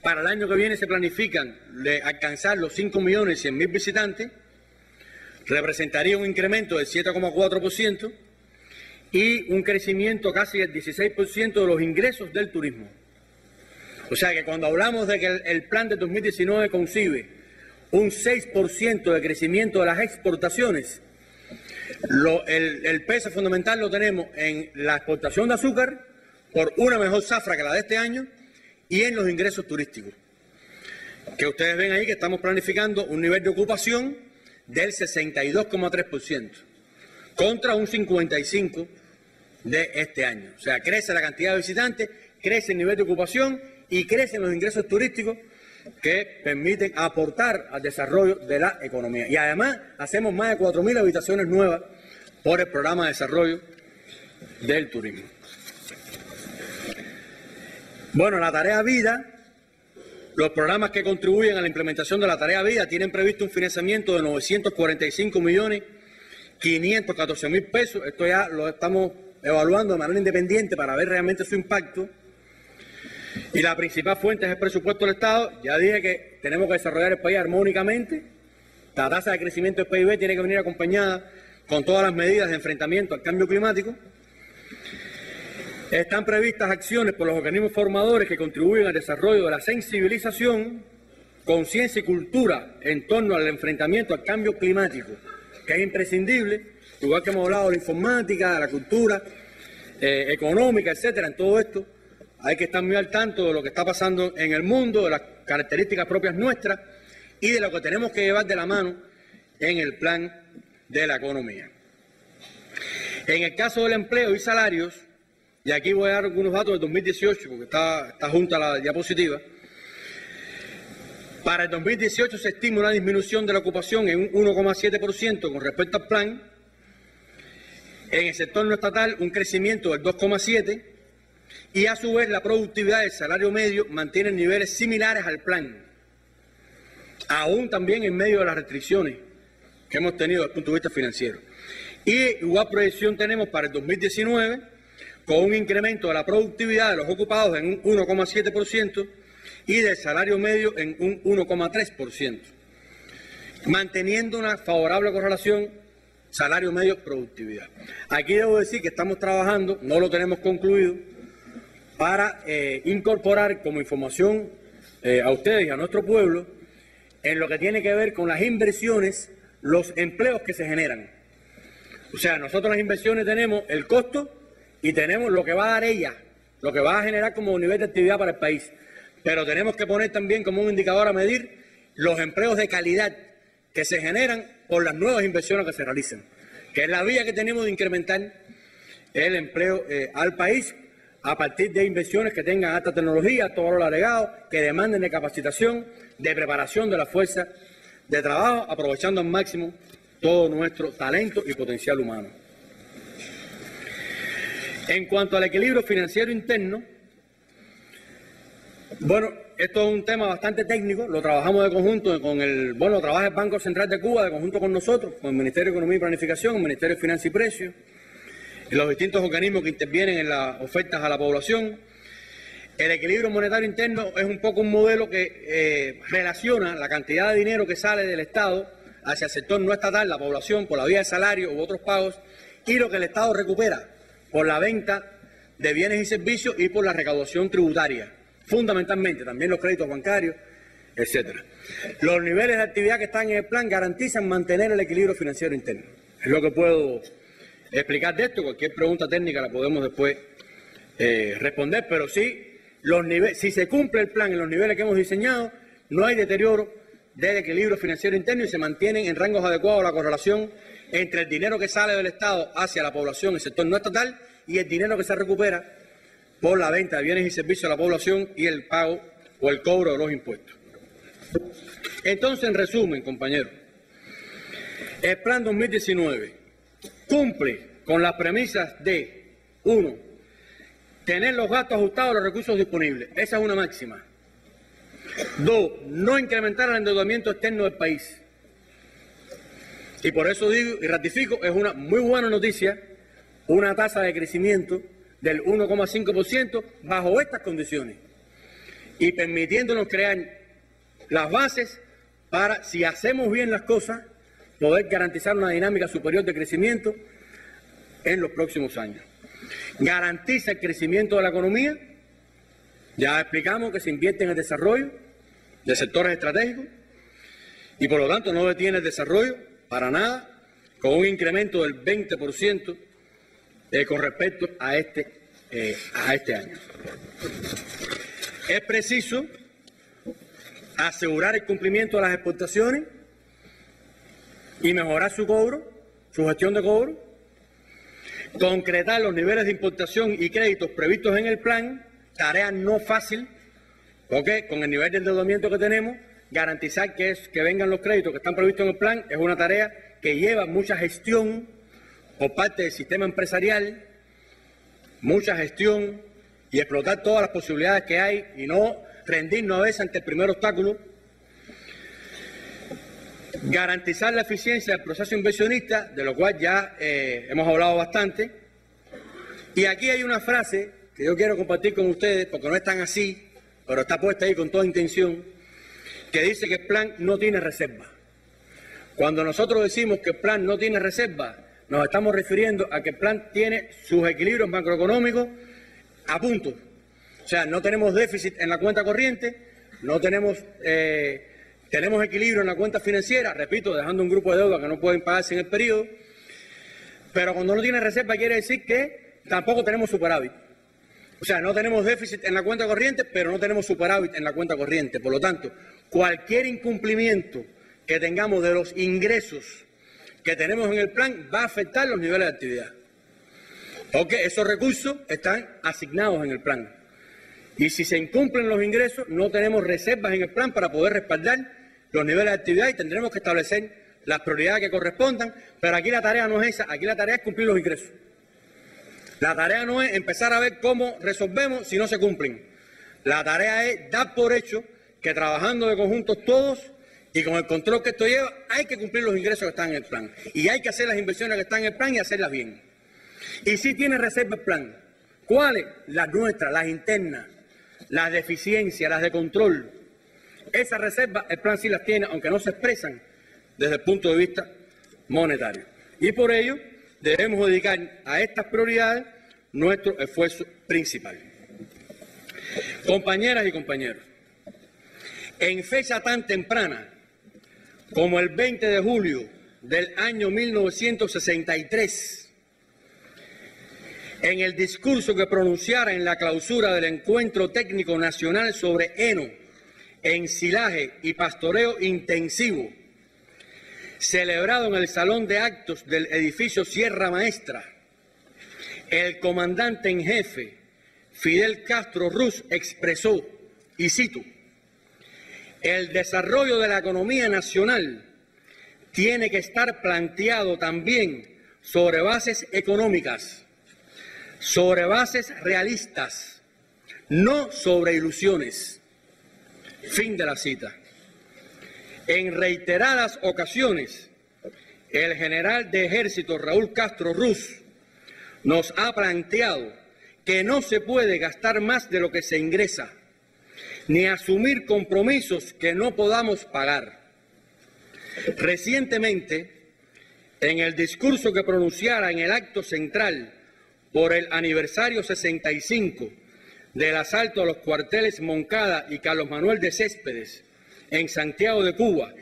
A: Para el año que viene se planifican alcanzar los 5.100.000 visitantes, representaría un incremento del 7,4% y un crecimiento casi del 16% de los ingresos del turismo. O sea que cuando hablamos de que el plan de 2019 concibe un 6% de crecimiento de las exportaciones, el peso fundamental lo tenemos en la exportación de azúcar por una mejor zafra que la de este año y en los ingresos turísticos, que ustedes ven ahí que estamos planificando un nivel de ocupación del 62,3% contra un 55% de este año. O sea, crece la cantidad de visitantes, crece el nivel de ocupación y crecen los ingresos turísticos que permiten aportar al desarrollo de la economía. Y además hacemos más de 4.000 habitaciones nuevas por el programa de desarrollo del turismo. Bueno, la tarea vida, los programas que contribuyen a la implementación de la tarea vida tienen previsto un financiamiento de 945.514.000 pesos. Esto ya lo estamos evaluando de manera independiente para ver realmente su impacto. Y la principal fuente es el presupuesto del Estado. Ya dije que tenemos que desarrollar el país armónicamente. La tasa de crecimiento del PIB tiene que venir acompañada con todas las medidas de enfrentamiento al cambio climático. Están previstas acciones por los organismos formadores que contribuyen al desarrollo de la sensibilización, conciencia y cultura en torno al enfrentamiento al cambio climático, que es imprescindible, igual que hemos hablado de la informática, de la cultura económica, etcétera. En todo esto hay que estar muy al tanto de lo que está pasando en el mundo, de las características propias nuestras y de lo que tenemos que llevar de la mano en el plan de la economía. En el caso del empleo y salarios, y aquí voy a dar algunos datos del 2018, porque está junta la diapositiva. Para el 2018 se estima una disminución de la ocupación en un 1,7% con respecto al plan, En el sector no estatal, un crecimiento del 2,7%, y a su vez la productividad del salario medio mantiene niveles similares al plan, aún también en medio de las restricciones que hemos tenido desde el punto de vista financiero. Y igual proyección tenemos para el 2019, con un incremento de la productividad de los ocupados en un 1,7% y del salario medio en un 1,3%, manteniendo una favorable correlación salario medio-productividad. Aquí debo decir que estamos trabajando, no lo tenemos concluido, para incorporar como información a ustedes y a nuestro pueblo en lo que tiene que ver con las inversiones, los empleos que se generan. O sea, nosotros las inversiones tenemos el costo y tenemos lo que va a dar ella, lo que va a generar como nivel de actividad para el país. Pero tenemos que poner también como un indicador a medir los empleos de calidad que se generan por las nuevas inversiones que se realizan, que es la vía que tenemos de incrementar el empleo al país a partir de inversiones que tengan alta tecnología, alto valor agregado, que demanden de capacitación, de preparación de la fuerza de trabajo, aprovechando al máximo todo nuestro talento y potencial humano. En cuanto al equilibrio financiero interno, bueno, esto es un tema bastante técnico, lo trabajamos de conjunto con lo trabaja el Banco Central de Cuba de conjunto con nosotros, con el Ministerio de Economía y Planificación, el Ministerio de Finanzas y Precios, y los distintos organismos que intervienen en las ofertas a la población. El equilibrio monetario interno es un poco un modelo que relaciona la cantidad de dinero que sale del Estado hacia el sector no estatal, la población, por la vía de salario u otros pagos, y lo que el Estado recupera por la venta de bienes y servicios y por la recaudación tributaria, fundamentalmente, también los créditos bancarios, etcétera. Los niveles de actividad que están en el plan garantizan mantener el equilibrio financiero interno. Es lo que puedo explicar de esto. Cualquier pregunta técnica la podemos después responder, pero sí, si se cumple el plan en los niveles que hemos diseñado, no hay deterioro del equilibrio financiero interno y se mantienen en rangos adecuados la correlación entre el dinero que sale del Estado hacia la población, el sector no estatal, y el dinero que se recupera por la venta de bienes y servicios a la población y el pago o el cobro de los impuestos. Entonces, en resumen, compañeros, el Plan 2019 cumple con las premisas de, 1, tener los gastos ajustados a los recursos disponibles. Esa es una máxima. 2, no incrementar el endeudamiento externo del país. Y por eso digo y ratifico, es una muy buena noticia, una tasa de crecimiento del 1,5% bajo estas condiciones y permitiéndonos crear las bases para, si hacemos bien las cosas, poder garantizar una dinámica superior de crecimiento en los próximos años. Garantiza el crecimiento de la economía, ya explicamos que se invierte en el desarrollo de sectores estratégicos y por lo tanto no detiene el desarrollo para nada, con un incremento del 20% con respecto a este año. Es preciso asegurar el cumplimiento de las exportaciones y mejorar su cobro, su gestión de cobro, concretar los niveles de importación y créditos previstos en el plan, tarea no fácil, porque con el nivel de endeudamiento que tenemos, garantizar que vengan los créditos que están previstos en el plan es una tarea que lleva mucha gestión por parte del sistema empresarial, mucha gestión y explotar todas las posibilidades que hay y no rendirnos a veces ante el primer obstáculo. Garantizar la eficiencia del proceso inversionista, de lo cual ya hemos hablado bastante. Y aquí hay una frase que yo quiero compartir con ustedes, porque no es tan así, pero está puesta ahí con toda intención, que dice que el plan no tiene reserva. Cuando nosotros decimos que el plan no tiene reserva, nos estamos refiriendo a que el plan tiene sus equilibrios macroeconómicos a punto. O sea, no tenemos déficit en la cuenta corriente, no tenemos, tenemos equilibrio en la cuenta financiera, repito, dejando un grupo de deuda que no pueden pagarse en el periodo, pero cuando no tiene reserva quiere decir que tampoco tenemos superávit. O sea, no tenemos déficit en la cuenta corriente, pero no tenemos superávit en la cuenta corriente. Por lo tanto, cualquier incumplimiento que tengamos de los ingresos que tenemos en el plan va a afectar los niveles de actividad. Porque esos recursos están asignados en el plan. Y si se incumplen los ingresos, no tenemos reservas en el plan para poder respaldar los niveles de actividad y tendremos que establecer las prioridades que correspondan. Pero aquí la tarea no es esa, aquí la tarea es cumplir los ingresos. La tarea no es empezar a ver cómo resolvemos si no se cumplen. La tarea es dar por hecho que trabajando de conjunto todos y con el control que esto lleva, hay que cumplir los ingresos que están en el plan. Y hay que hacer las inversiones que están en el plan y hacerlas bien. Y si tiene reserva el plan, ¿cuáles? Las nuestras, las internas, las de eficiencia, las de control. Esas reservas, el plan sí las tiene, aunque no se expresan desde el punto de vista monetario. Y por ello, debemos dedicar a estas prioridades nuestro esfuerzo principal. Compañeras y compañeros, en fecha tan temprana como el 20 de julio del año 1963, en el discurso que pronunciara en la clausura del Encuentro Técnico Nacional sobre heno, ensilaje y pastoreo intensivo, celebrado en el Salón de Actos del edificio Sierra Maestra, el comandante en jefe, Fidel Castro Ruz, expresó, y cito, el desarrollo de la economía nacional tiene que estar planteado también sobre bases económicas, sobre bases realistas, no sobre ilusiones. Fin de la cita. En reiteradas ocasiones, el general de ejército Raúl Castro Ruz nos ha planteado que no se puede gastar más de lo que se ingresa, ni asumir compromisos que no podamos pagar. Recientemente, en el discurso que pronunciara en el acto central por el aniversario 65 del asalto a los cuarteles Moncada y Carlos Manuel de Céspedes en Santiago de Cuba,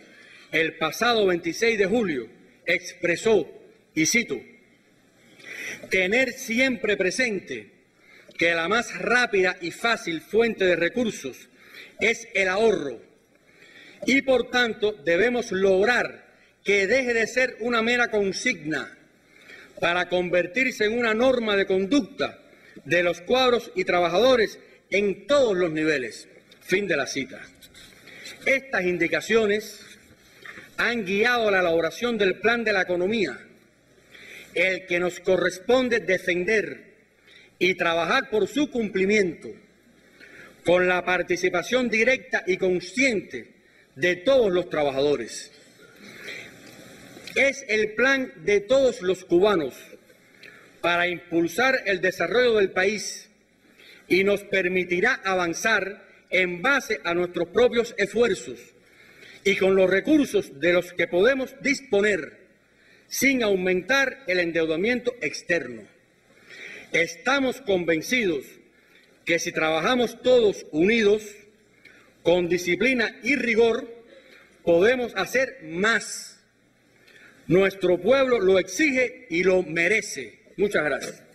A: el pasado 26 de julio, expresó, y cito, tener siempre presente que la más rápida y fácil fuente de recursos es el ahorro y, por tanto, debemos lograr que deje de ser una mera consigna para convertirse en una norma de conducta de los cuadros y trabajadores en todos los niveles. Fin de la cita. Estas indicaciones han guiado la elaboración del plan de la economía, el que nos corresponde defender y trabajar por su cumplimiento, con la participación directa y consciente de todos los trabajadores. Es el plan de todos los cubanos para impulsar el desarrollo del país y nos permitirá avanzar en base a nuestros propios esfuerzos y con los recursos de los que podemos disponer, sin aumentar el endeudamiento externo. Estamos convencidos que si trabajamos todos unidos, con disciplina y rigor, podemos hacer más. Nuestro pueblo lo exige y lo merece. Muchas gracias.